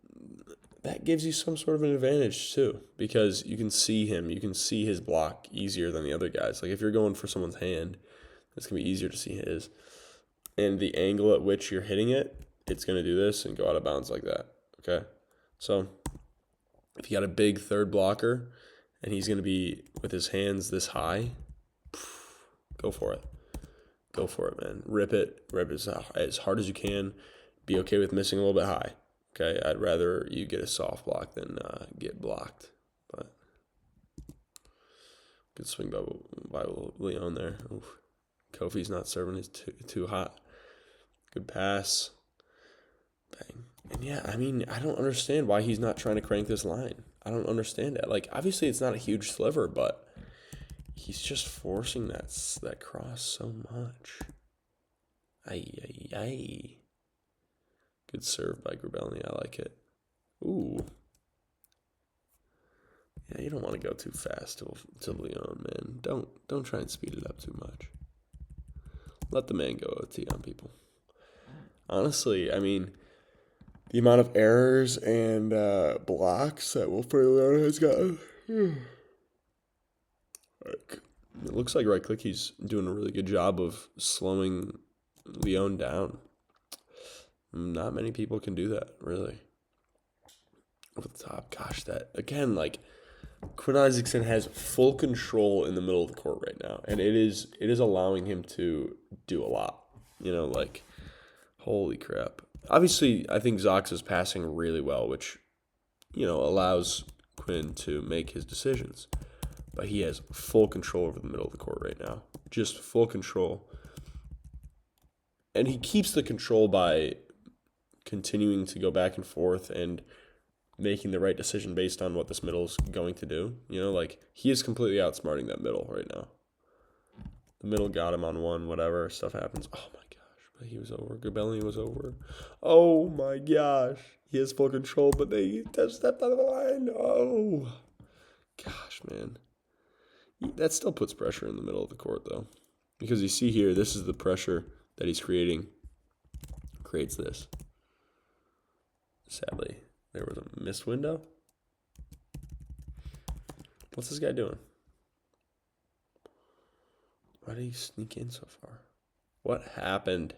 S1: that gives you some sort of an advantage, too, because you can see him. You can see his block easier than the other guys. Like, if you're going for someone's hand, it's going to be easier to see his. And the angle at which you're hitting it, it's going to do this and go out of bounds like that, okay? So if you got a big third blocker and he's going to be with his hands this high, go for it. Go for it, man. Rip it as hard as you can. Be okay with missing a little bit high. Okay, I'd rather you get a soft block than get blocked. But good swing by Leon there. Oof. Kofi's not serving his too hot. Good pass. Bang. And yeah, I don't understand why he's not trying to crank this line. I don't understand that. Like, obviously it's not a huge sliver, but he's just forcing that cross so much. Ay. Good serve by Grabelny. I like it. Ooh. Yeah, you don't want to go too fast to Leon, man. Don't try and speed it up too much. Let the man go OT on people. Honestly, the amount of errors and blocks that Wilfredo Leon has got. It looks like right click he's doing a really good job of slowing Leon down. Not many people can do that, really. Over the top. Gosh, that, again, Quinn Isaacson has full control in the middle of the court right now, and it is allowing him to do a lot. Holy crap. Obviously, I think Zaksa is passing really well, which, allows Quinn to make his decisions. But he has full control over the middle of the court right now. Just full control. And he keeps the control by continuing to go back and forth and making the right decision based on what this middle is going to do. He is completely outsmarting that middle right now. The middle got him on one, whatever, stuff happens. Oh my gosh, but he was over. Grabelny was over. Oh my gosh. He has full control, but they stepped on the line. Oh. Gosh, man. That still puts pressure in the middle of the court, though. Because you see here, this is the pressure that he's creating. Creates this. Sadly, there was a missed window. What's this guy doing? Why did he sneak in so far? What happened?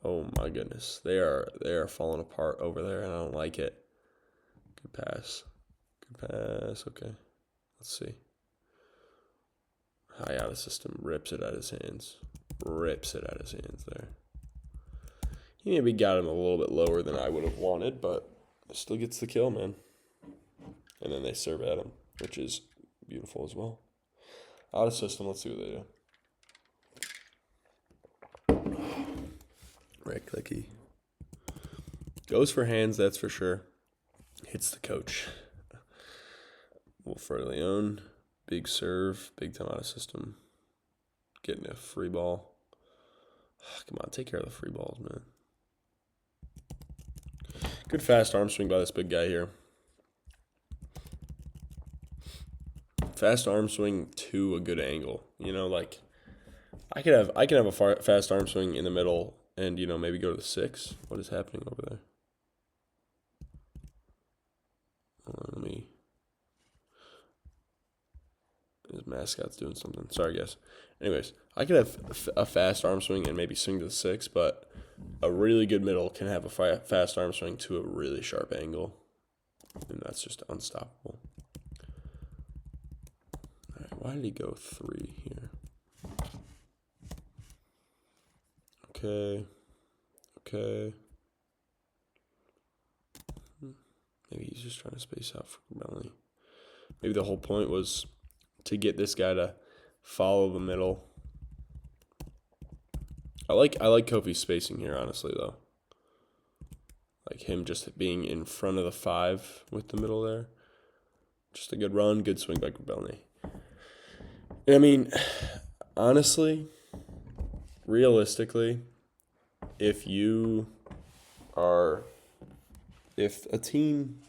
S1: Oh my goodness. They are falling apart over there, and I don't like it. Good pass. Okay. Let's see. High out of system. Rips it out of his hands. There. He maybe got him a little bit lower than I would have wanted, but still gets the kill, man. And then they serve at him, which is beautiful as well. Out of system. Let's see what they do. Right clicky. Goes for hands, that's for sure. Hits the coach. Wilfredo Leon, big serve, big time out of system. Getting a free ball. Come on, take care of the free balls, man. Good fast arm swing by this big guy here. Fast arm swing to a good angle. I could have a fast arm swing in the middle and, maybe go to the 6. What is happening over there? Hold on, his mascot's doing something. Sorry, guys. Anyways, I could have a fast arm swing and maybe swing to the 6, but a really good middle can have a fast arm swing to a really sharp angle, and that's just unstoppable. All right, why did he go 3 here? Okay. Maybe he's just trying to space out for Grabelny. Maybe the whole point was to get this guy to follow the middle. I like Kofi's spacing here, honestly, though. Like him just being in front of the 5 with the middle there. Just a good run, good swing by Grabelny. Honestly, realistically, if you are, if a team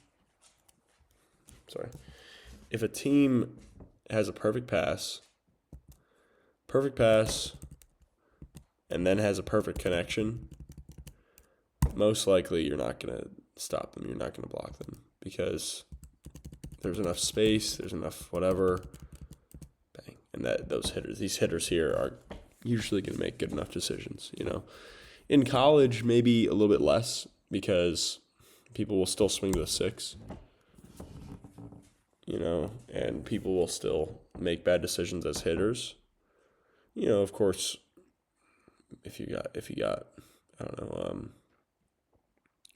S1: has a perfect pass, and then has a perfect connection, most likely you're not going to stop them. You're not going to block them because there's enough space, there's enough whatever. Bang. And these hitters here are usually going to make good enough decisions, In college, maybe a little bit less because people will still swing to the 6. And people will still make bad decisions as hitters. Of course, if you got, I don't know,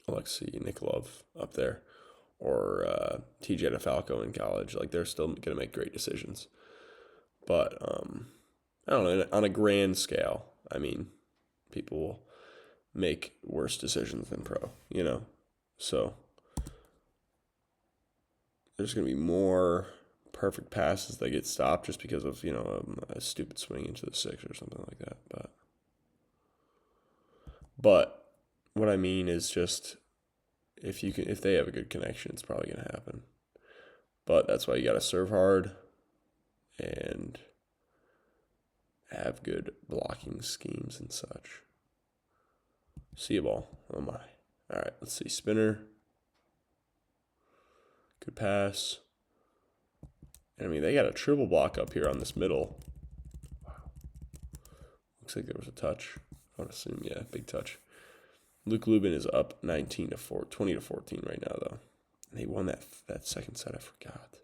S1: Alexei Nikolov up there or TJ DeFalco in college, like they're still going to make great decisions. But I don't know, on a grand scale, I mean, people will make worse decisions than pro, So there's going to be more perfect passes that get stopped just because of, a stupid swing into the 6 or something like that. But what I mean is just if they have a good connection, it's probably going to happen. But that's why you got to serve hard and have good blocking schemes and such. See a ball. Oh my. All right, let's see. Spinner. Good pass. And I mean, they got a triple block up here on this middle. Wow. Looks like there was a touch. I would assume, yeah, big touch. Luke Lubin is up 20 to 14 right now, though. And they won that second set. I forgot.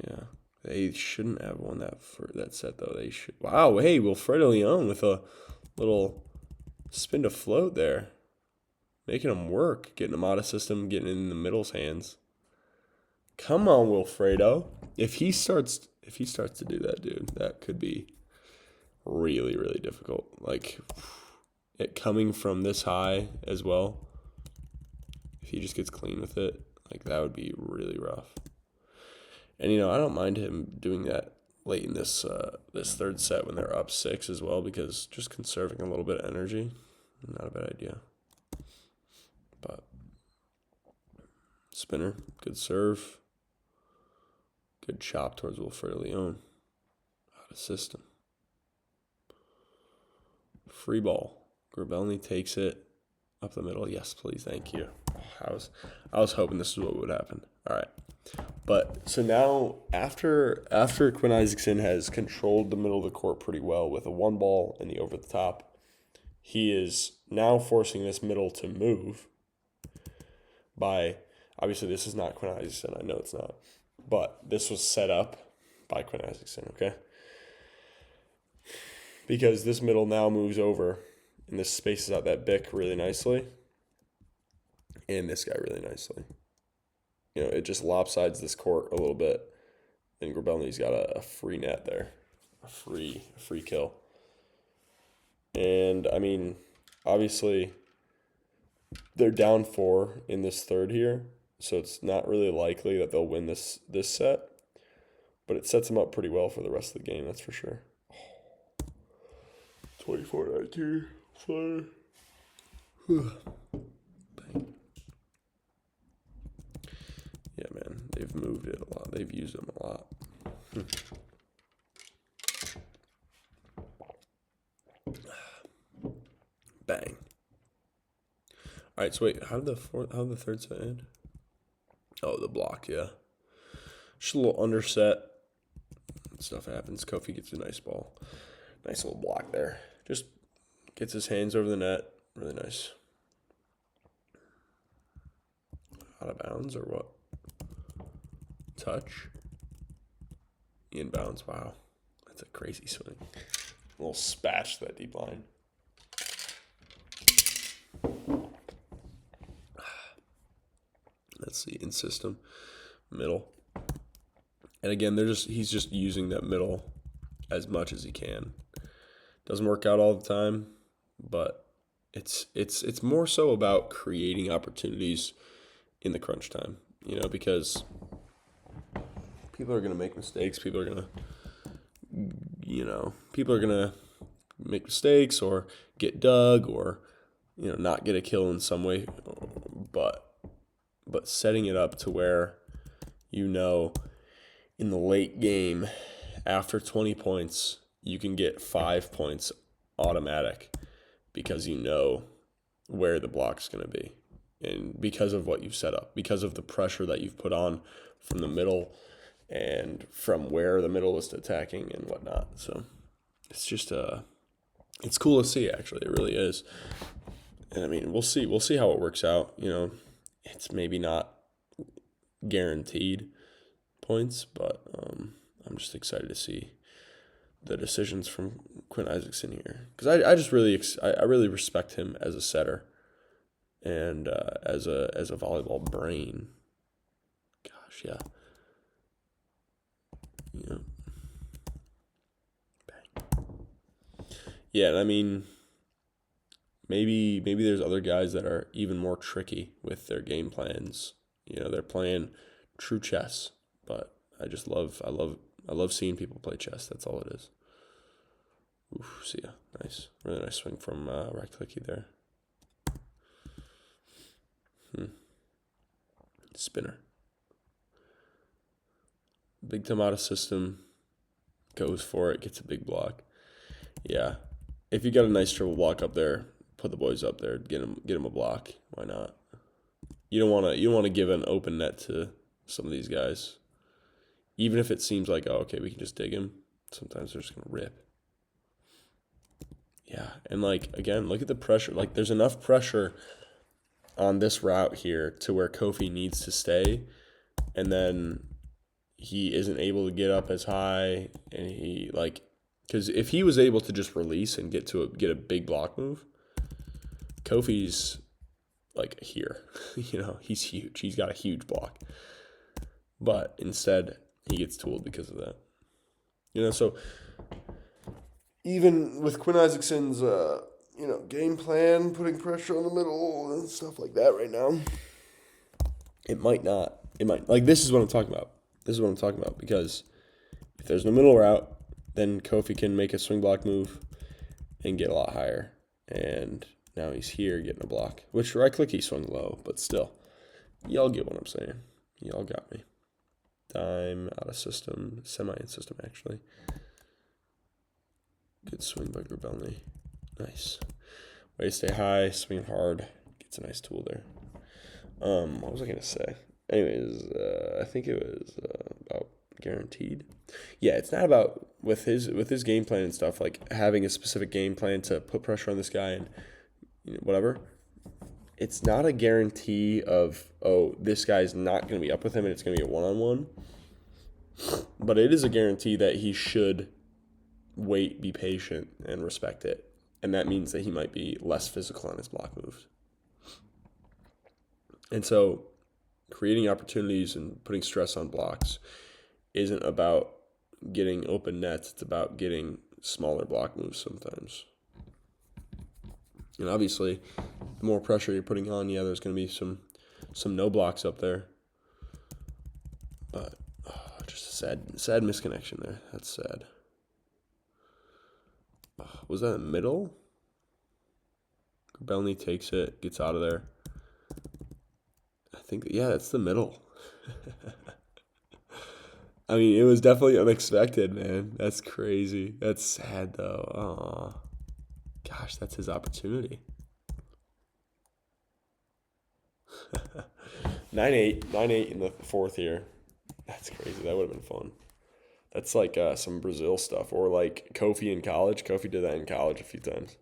S1: Yeah, they shouldn't have won that set though. They should. Wow, hey, Wilfredo Leon with a little spin to float there, making them work, getting them out of system, getting in the middle's hands. Come on, Wilfredo. If he starts to do that, dude, that could be really, really difficult. Like it coming from this high as well. If he just gets clean with it, like that would be really rough. And I don't mind him doing that late in this third set when they're up 6 as well, because just conserving a little bit of energy, not a bad idea. But spinner, good serve, good chop towards Wilfredo Leon. Out of system. Free ball. Grabelny takes it up the middle. Yes, please, thank you. I was hoping this is what would happen. All right. But so now after Quinn Isaacson has controlled the middle of the court pretty well with a 1 ball and the over the top, he is now forcing this middle to move by, obviously this is not Quinn Isaacson, I know it's not, but this was set up by Quinn Isaacson, okay? Because this middle now moves over and this spaces out that Bick really nicely and this guy really nicely. It just lopsides this court a little bit, and Grabelny's got a free net there, a free kill. And I mean, obviously, they're down 4 in this third here, so it's not really likely that they'll win this set, but it sets them up pretty well for the rest of the game, that's for sure. 24-19, fire. Yeah, man, they've moved it a lot. They've used them a lot. Bang. All right, so wait, how did the third set end? Oh, the block, yeah. Just a little underset. Stuff happens. Kofi gets a nice ball. Nice little block there. Just gets his hands over the net. Really nice. Out of bounds or what? Touch. Inbounds. Wow. That's a crazy swing. A little spatch to that deep line. Let's see. In system. Middle. And again, he's just using that middle as much as he can. Doesn't work out all the time, but it's more so about creating opportunities in the crunch time, because people are going to make mistakes. People are going to make mistakes or get dug or, not get a kill in some way. But setting it up to where, in the late game, after 20 points, you can get 5 points automatic because you know where the block's going to be. And because of what you've set up, because of the pressure that you've put on from the middle and from where the middle is attacking and whatnot. So it's just it's cool to see, actually. It really is. And I mean, we'll see how it works out. It's maybe not guaranteed points, but I'm just excited to see the decisions from Quinn Isaacson here, because I really respect him as a setter and as a volleyball brain. Gosh, yeah. Bang. Yeah, and I mean, maybe there's other guys that are even more tricky with their game plans. They're playing true chess, but I love seeing people play chess. That's all it is. Oof, see ya. Nice. Really nice swing from right clicky there. Spinner. Big time out of system. Goes for it. Gets a big block. Yeah. If you got a nice triple block up there, put the boys up there. Get them a block. Why not? You don't want to give an open net to some of these guys. Even if it seems like, okay, we can just dig him. Sometimes they're just going to rip. Yeah, and again, look at the pressure. There's enough pressure on this route here to where Kofi needs to stay, and then he isn't able to get up as high, and because if he was able to just release and get a big block move, Kofi's here. He's huge. He's got a huge block, but instead he gets tooled because of that. So even with Quinn Isaacson's, game plan, putting pressure on the middle and stuff like that right now, it might. This is what I'm talking about. Because if there's no middle route, then Kofi can make a swing block move and get a lot higher. And now he's here getting a block, which right click he swung low, but still, y'all get what I'm saying. Y'all got me. Dime out of system, semi in system actually. Good swing by Grabelny. Nice. Way to stay high, swing hard. Gets a nice tool there. What was I gonna say? Anyways, I think it was about guaranteed. Yeah, it's not about with his game plan and stuff, having a specific game plan to put pressure on this guy and whatever. It's not a guarantee of, this guy's not going to be up with him and it's going to be a one-on-one. But it is a guarantee that he should wait, be patient, and respect it. And that means that he might be less physical on his block moves. And so creating opportunities and putting stress on blocks isn't about getting open nets. It's about getting smaller block moves sometimes. And obviously, the more pressure you're putting on, there's going to be some no blocks up there. But just a sad misconnection there. That's sad. Was that a middle? Grabelny takes it, gets out of there. I think, that's the middle. I mean, it was definitely unexpected, man. That's crazy. That's sad, though. Gosh, that's his opportunity. 9-8 in the fourth here. That's crazy. That would have been fun. That's some Brazil stuff, or Kofi in college. Kofi did that in college a few times.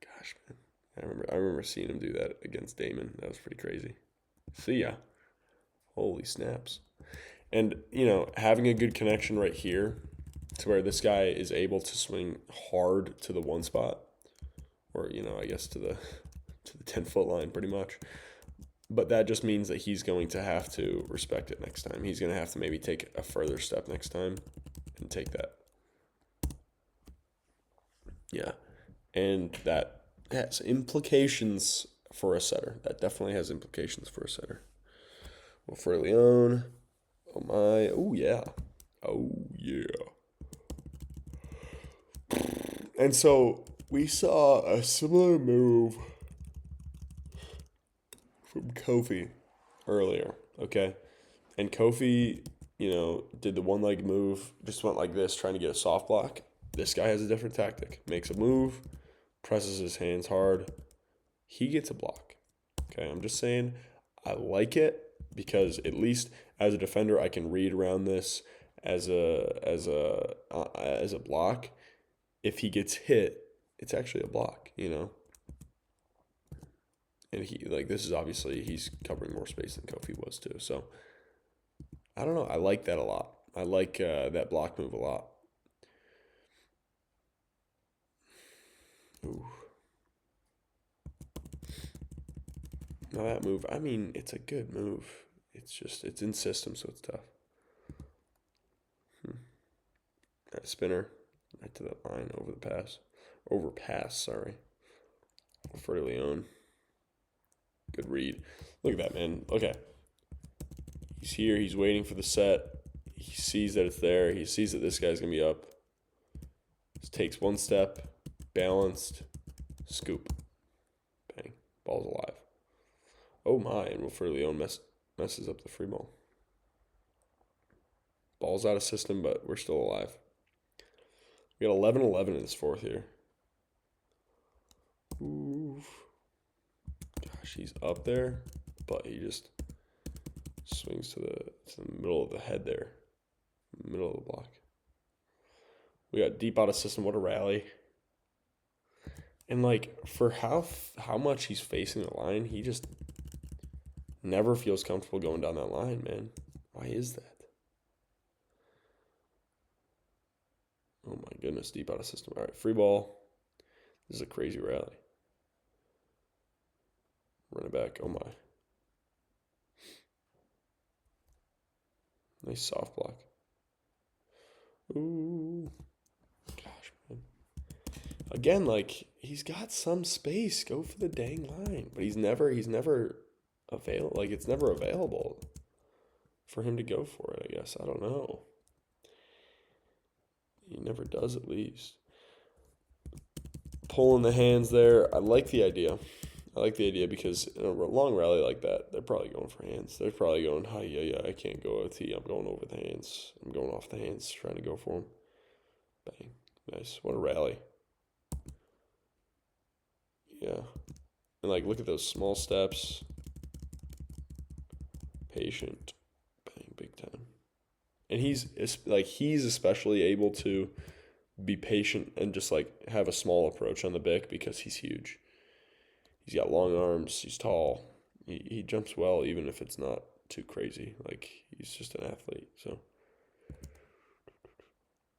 S1: Gosh, man, I remember seeing him do that against Damon. That was pretty crazy. See ya. Holy snaps! And having a good connection right here, to where this guy is able to swing hard to the one spot, or I guess to the 10-foot line pretty much. But that just means that he's going to have to respect it next time. He's going to have to maybe take a further step next time and take that. Yeah. And that has implications for a setter. That definitely has implications for a setter. Wilfredo Leon. Oh my. Oh, yeah. Oh, yeah. And so we saw a similar move from Kofi earlier, okay? And Kofi, did the one leg move, just went like this, trying to get a soft block. This guy has a different tactic. Makes a move, presses his hands hard. He gets a block. Okay, I'm just saying I like it because at least as a defender I can read around this as a block. If he gets hit, it's actually a block. And this is obviously he's covering more space than Kofi was too. So I don't know. I like that a lot. I like that block move a lot. Ooh. Now that move, I mean, it's a good move. It's in system, so it's tough. Right, spinner, right to the line, overpass, sorry. Wilfredo Leon. Good read. Look at that, man. Okay. He's here. He's waiting for the set. He sees that it's there. He sees that this guy's going to be up. Just takes one step, balanced, scoop. Bang. Ball's alive. Oh my, and Wilfredo Leon messes up the free ball. Ball's out of system, but we're still alive. We got 11-11 in this fourth here. Ooh. Gosh, he's up there, but he just swings to the middle of the head there. Middle of the block. We got deep out of system. What a rally. And for how much he's facing the line, he just never feels comfortable going down that line, man. Why is that? Oh my goodness, deep out of system. All right, free ball. This is a crazy rally. Run it back. Oh my. Nice soft block. Ooh. Gosh, man. Again, he's got some space. Go for the dang line. But he's never available. It's never available for him to go for it, I guess. I don't know. He never does, at least. Pulling the hands there. I like the idea. Because in a long rally like that, they're probably going for hands. They're probably going, yeah, I can't go OT. I'm going over the hands. I'm going off the hands, trying to go for them. Bang. Nice. What a rally. Yeah. And look at those small steps. Patient. Bang, big time. And he's especially able to be patient and just have a small approach on the Bic because he's huge. He's got long arms. He's tall. He jumps well, even if it's not too crazy. He's just an athlete. So,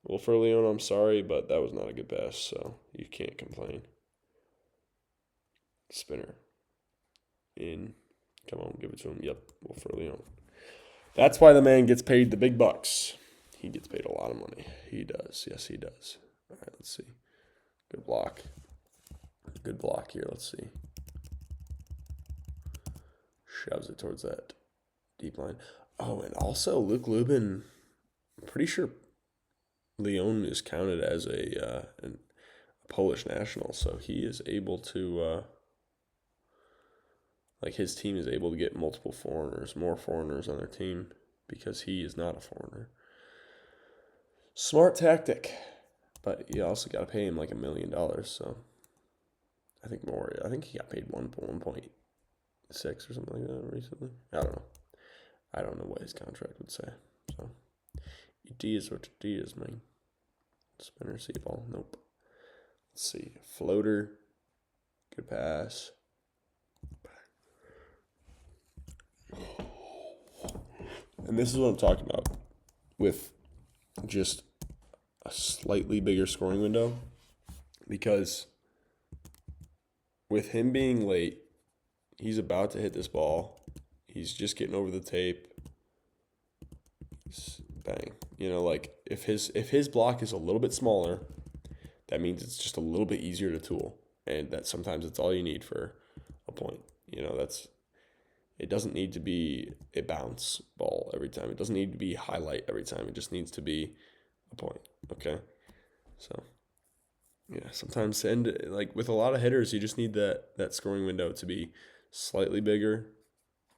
S1: Wilfredo Leon, I'm sorry, but that was not a good pass. So you can't complain. Spinner. In. Come on, give it to him. Yep, Wilfredo Leon. That's why the man gets paid the big bucks. He gets paid a lot of money. He does. Yes, he does. All right, let's see. Good block. Good block here. Let's see. Shoves it towards that deep line. Oh, and also Luke Lubin, I'm pretty sure Leon is counted as a Polish national, so he is able to, his team is able to get more foreigners on their team because he is not a foreigner. Smart tactic, but you also got to pay him $1 million, so I think more. I think he got paid 1.6 or something like that recently. I don't know. I don't know what his contract would say. So it is what it is, man. Spinner, see ball. Nope. Let's see. Floater. Good pass. And this is what I'm talking about with just a slightly bigger scoring window, because with him being late, he's about to hit this ball. He's just getting over the tape. Bang. If his block is a little bit smaller, that means it's just a little bit easier to tool. And that sometimes it's all you need for a point. It doesn't need to be a bounce ball every time. It doesn't need to be highlight every time. It just needs to be a point. Okay? So Yeah, sometimes like with a lot of hitters, you just need that scoring window to be slightly bigger,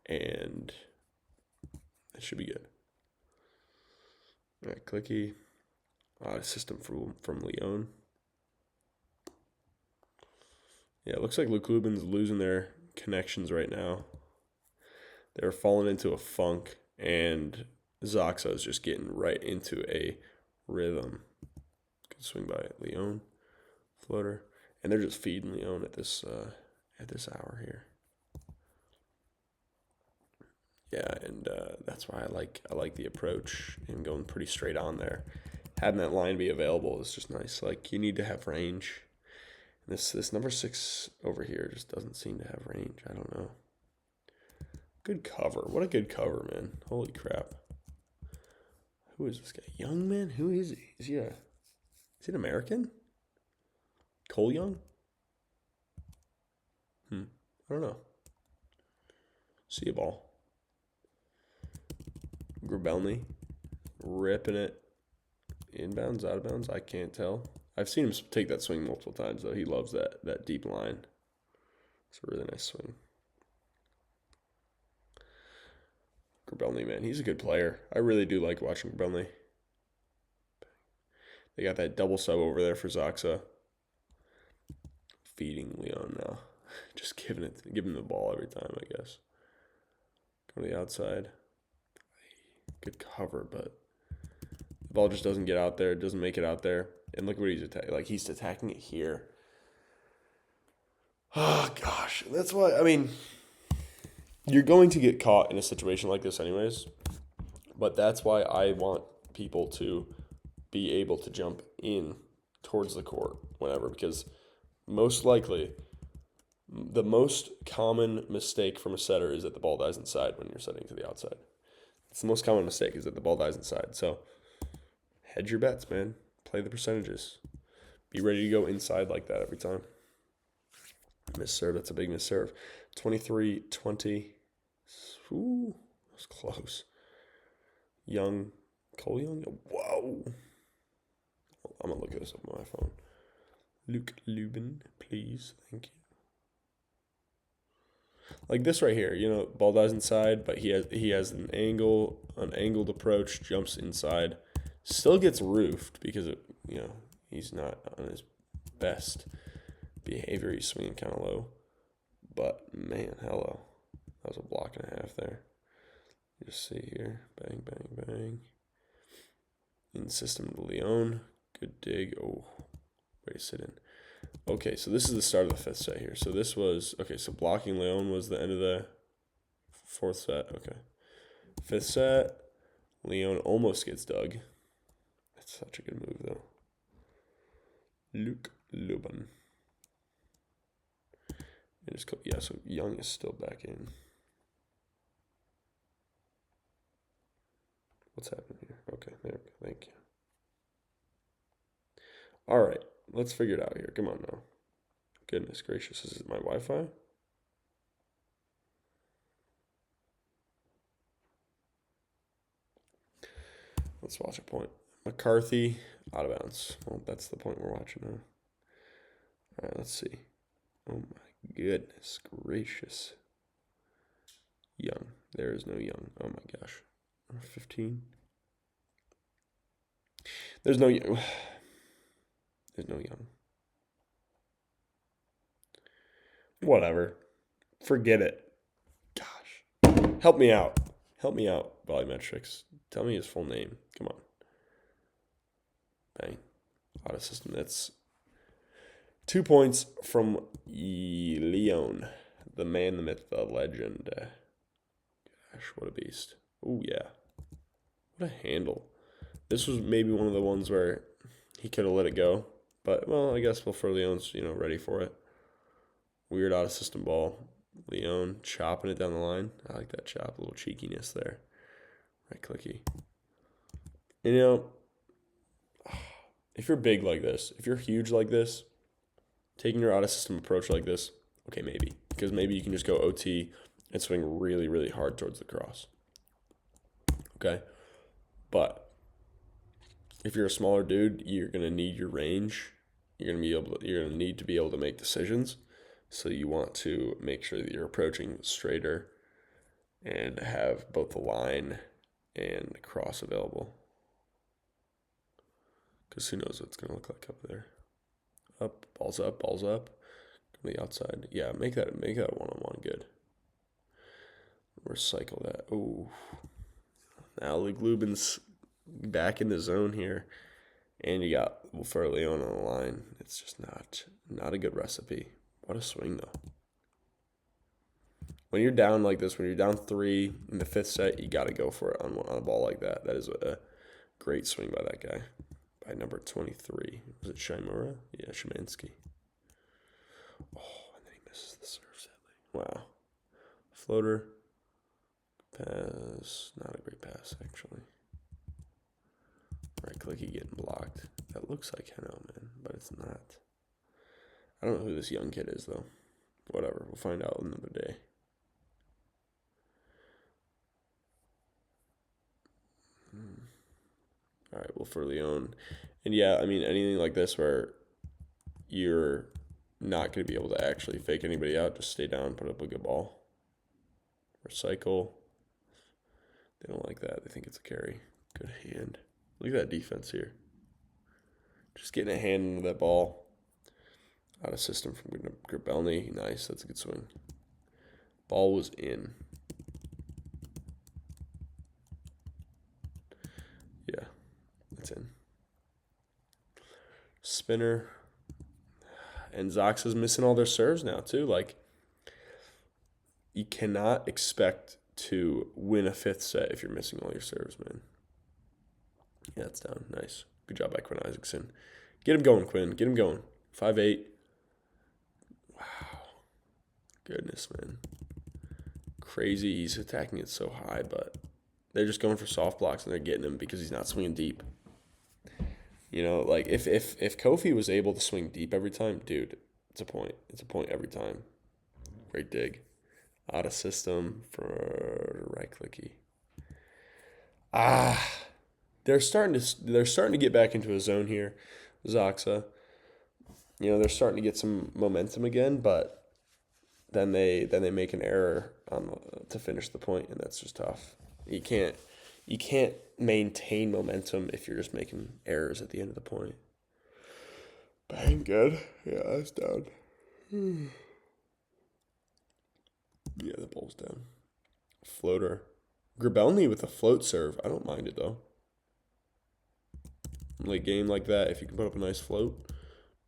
S1: and it should be good. All right, clicky. System from Leon. Yeah, it looks like Luke Lubin's losing their connections right now. They're falling into a funk, and Zaksa is just getting right into a rhythm. Good swing by Leon. Floater. And they're just feeding Leon at this hour here. Yeah, and that's why I like the approach and going pretty straight on there. Having that line be available is just nice. Like, you need to have range. And this number 6 over here just doesn't seem to have range. I don't know. Good cover. What a good cover, man. Holy crap. Who is this guy? Young, man? Who is he? Is he an American? Cole Young? I don't know. See a ball. Grabelny ripping it. Inbounds, out of bounds, I can't tell. I've seen him take that swing multiple times, though. He loves that deep line. It's a really nice swing. Grabelny, man, he's a good player. I really do like watching Grabelny. They got that double sub over there for Zaksa. Feeding Leon now. Just giving him the ball every time, I guess. Go to the outside. Good cover, but the ball just doesn't get out there. It doesn't make it out there. And look what he's attacking. Like, he's attacking it here. Oh, gosh. That's why, I mean, you're going to get caught in a situation like this anyways. But that's why I want people to be able to jump in towards the court whenever. Because most likely, the most common mistake from a setter is that the ball dies inside when you're setting to the outside. It's the most common mistake is that the ball dies inside. So hedge your bets, man. Play the percentages. Be ready to go inside like that every time. Miss serve. That's a big miss serve. 23-20. Ooh, that was close. Cole Young. Whoa. I'm going to look this up on my phone. Luke Lubin, please. Thank you. Like this right here, ball dies inside, but he has an angled approach, jumps inside, still gets roofed because he's not on his best behavior. He's swinging kind of low, but man, hello, that was a block and a half there. You just see here, bang, bang, bang. In system to Leon, good dig. Oh, way to sit in. Okay, so this is the start of the 5th set here. So this was, so blocking Leon was the end of the 4th set. Okay. 5th set, Leon almost gets dug. That's such a good move, though. Luke Lubin. So Young is still back in. What's happening here? Okay, there we go. Thank you. All right. Let's figure it out here. Come on now. Goodness gracious. Is it my Wi-Fi? Let's watch a point. McCarthy, out of bounds. Well, that's the point we're watching now. All right, let's see. Oh my goodness gracious. Young. There is no Young. Oh my gosh. 15. There's no Young. There's no Young. Whatever. Forget it. Gosh. Help me out. Help me out, Volumetrics. Tell me his full name. Come on. Bang. Auto system. That's 2 points from Leon. The man, the myth, the legend. Gosh, what a beast. Oh, yeah. What a handle. This was maybe one of the ones where he could have let it go. But, well, I guess Wilfredo Leon's, ready for it. Weird out-of-system ball. Leon chopping it down the line. I like that chop. A little cheekiness there. Right clicky. And, if you're big like this, if you're huge like this, taking your out-of-system approach like this, okay, maybe. Because maybe you can just go OT and swing really, really hard towards the cross. Okay? But if you're a smaller dude, you're going to need your range you're gonna need to be able to make decisions. So you want to make sure that you're approaching straighter and have both the line and cross available. Because who knows what it's going to look like up there. Up, balls up, balls up. Go to the outside. Yeah, make that one-on-one good. Recycle that. Ooh. Now Lubin's back in the zone here. And you got Wilfredo Leon on the line. It's just not a good recipe. What a swing, though. When you're down like this, when you're down 3 in the 5th set, you got to go for it on a ball like that. That is a great swing by that guy. By number 23. Was it Shimura? Yeah, Szymanski. Oh, and then he misses the serve, sadly. Wow. Floater. Pass. Not a great pass, actually. Right clicky getting blocked. That looks like Heno, man, but it's not. I don't know who this young kid is, though. Whatever. We'll find out another day. All right, Wilfredo Leon. And yeah, I mean, anything like this where you're not going to be able to actually fake anybody out, just stay down, put up a good ball. Recycle. They don't like that. They think it's a carry. Good hand. Look at that defense here. Just getting a hand into that ball. Out of system from Grabelny. Nice. That's a good swing. Ball was in. Yeah, it's in. Spinner. And Zaksa's missing all their serves now, too. Like, you cannot expect to win a 5th set if you're missing all your serves, man. Yeah, it's down. Nice. Good job by Quinn Isaacson. Get him going, Quinn. Get him going. 5-8. Wow. Goodness, man. Crazy. He's attacking it so high, but they're just going for soft blocks and they're getting him because he's not swinging deep. You know, like if Kofi was able to swing deep every time, dude, it's a point. It's a point every time. Great dig. Out of system for right clicky. They're starting to get back into a zone here, Zaksa. You know, they're starting to get some momentum again, but then they make an error to finish the point, and that's just tough. You can't maintain momentum if you're just making errors at the end of the point. Bang, good. Yeah, that's down. Yeah, the ball's down. Floater. Grabelny with a float serve. I don't mind it, though. Late game like that, if you can put up a nice float,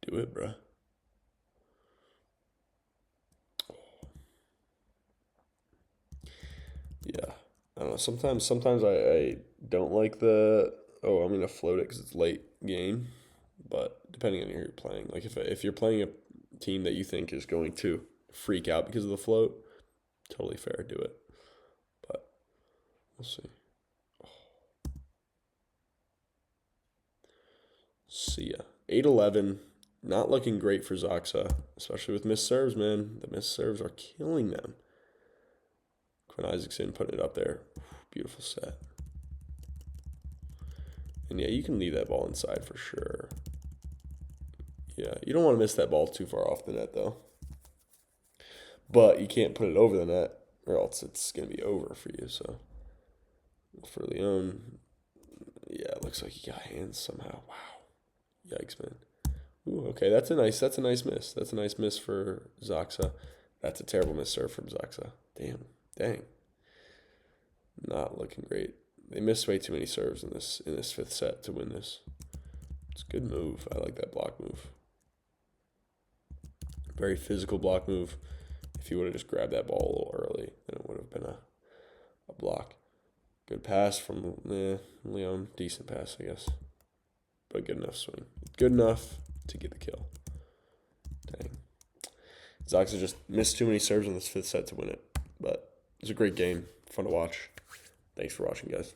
S1: do it, bruh. Yeah. I don't know. Sometimes I don't like I'm going to float it because it's late game. But depending on who you're playing. Like, if you're playing a team that you think is going to freak out because of the float, totally fair, do it. But we'll see. See ya. 8-11. Not looking great for Zaksa, especially with missed serves, man. The missed serves are killing them. Quinn Isaacson putting it up there. Beautiful set. And yeah, you can leave that ball inside for sure. Yeah, you don't want to miss that ball too far off the net, though. But you can't put it over the net, or else it's going to be over for you. So, for Leon, yeah, it looks like he got hands somehow. Wow. Yikes, man. Ooh, okay, that's a nice miss. That's a nice miss for Zaksa. That's a terrible miss serve from Zaksa. Dang. Not looking great. They missed way too many serves in this 5th set to win this. It's a good move. I like that block move. Very physical block move. If you would have just grabbed that ball a little early, then it would have been a block. Good pass from Leon. Decent pass, I guess. But good enough swing. Good enough to get the kill. Dang. Zaksa just missed too many serves in this 5th set to win it. But it was a great game. Fun to watch. Thanks for watching, guys.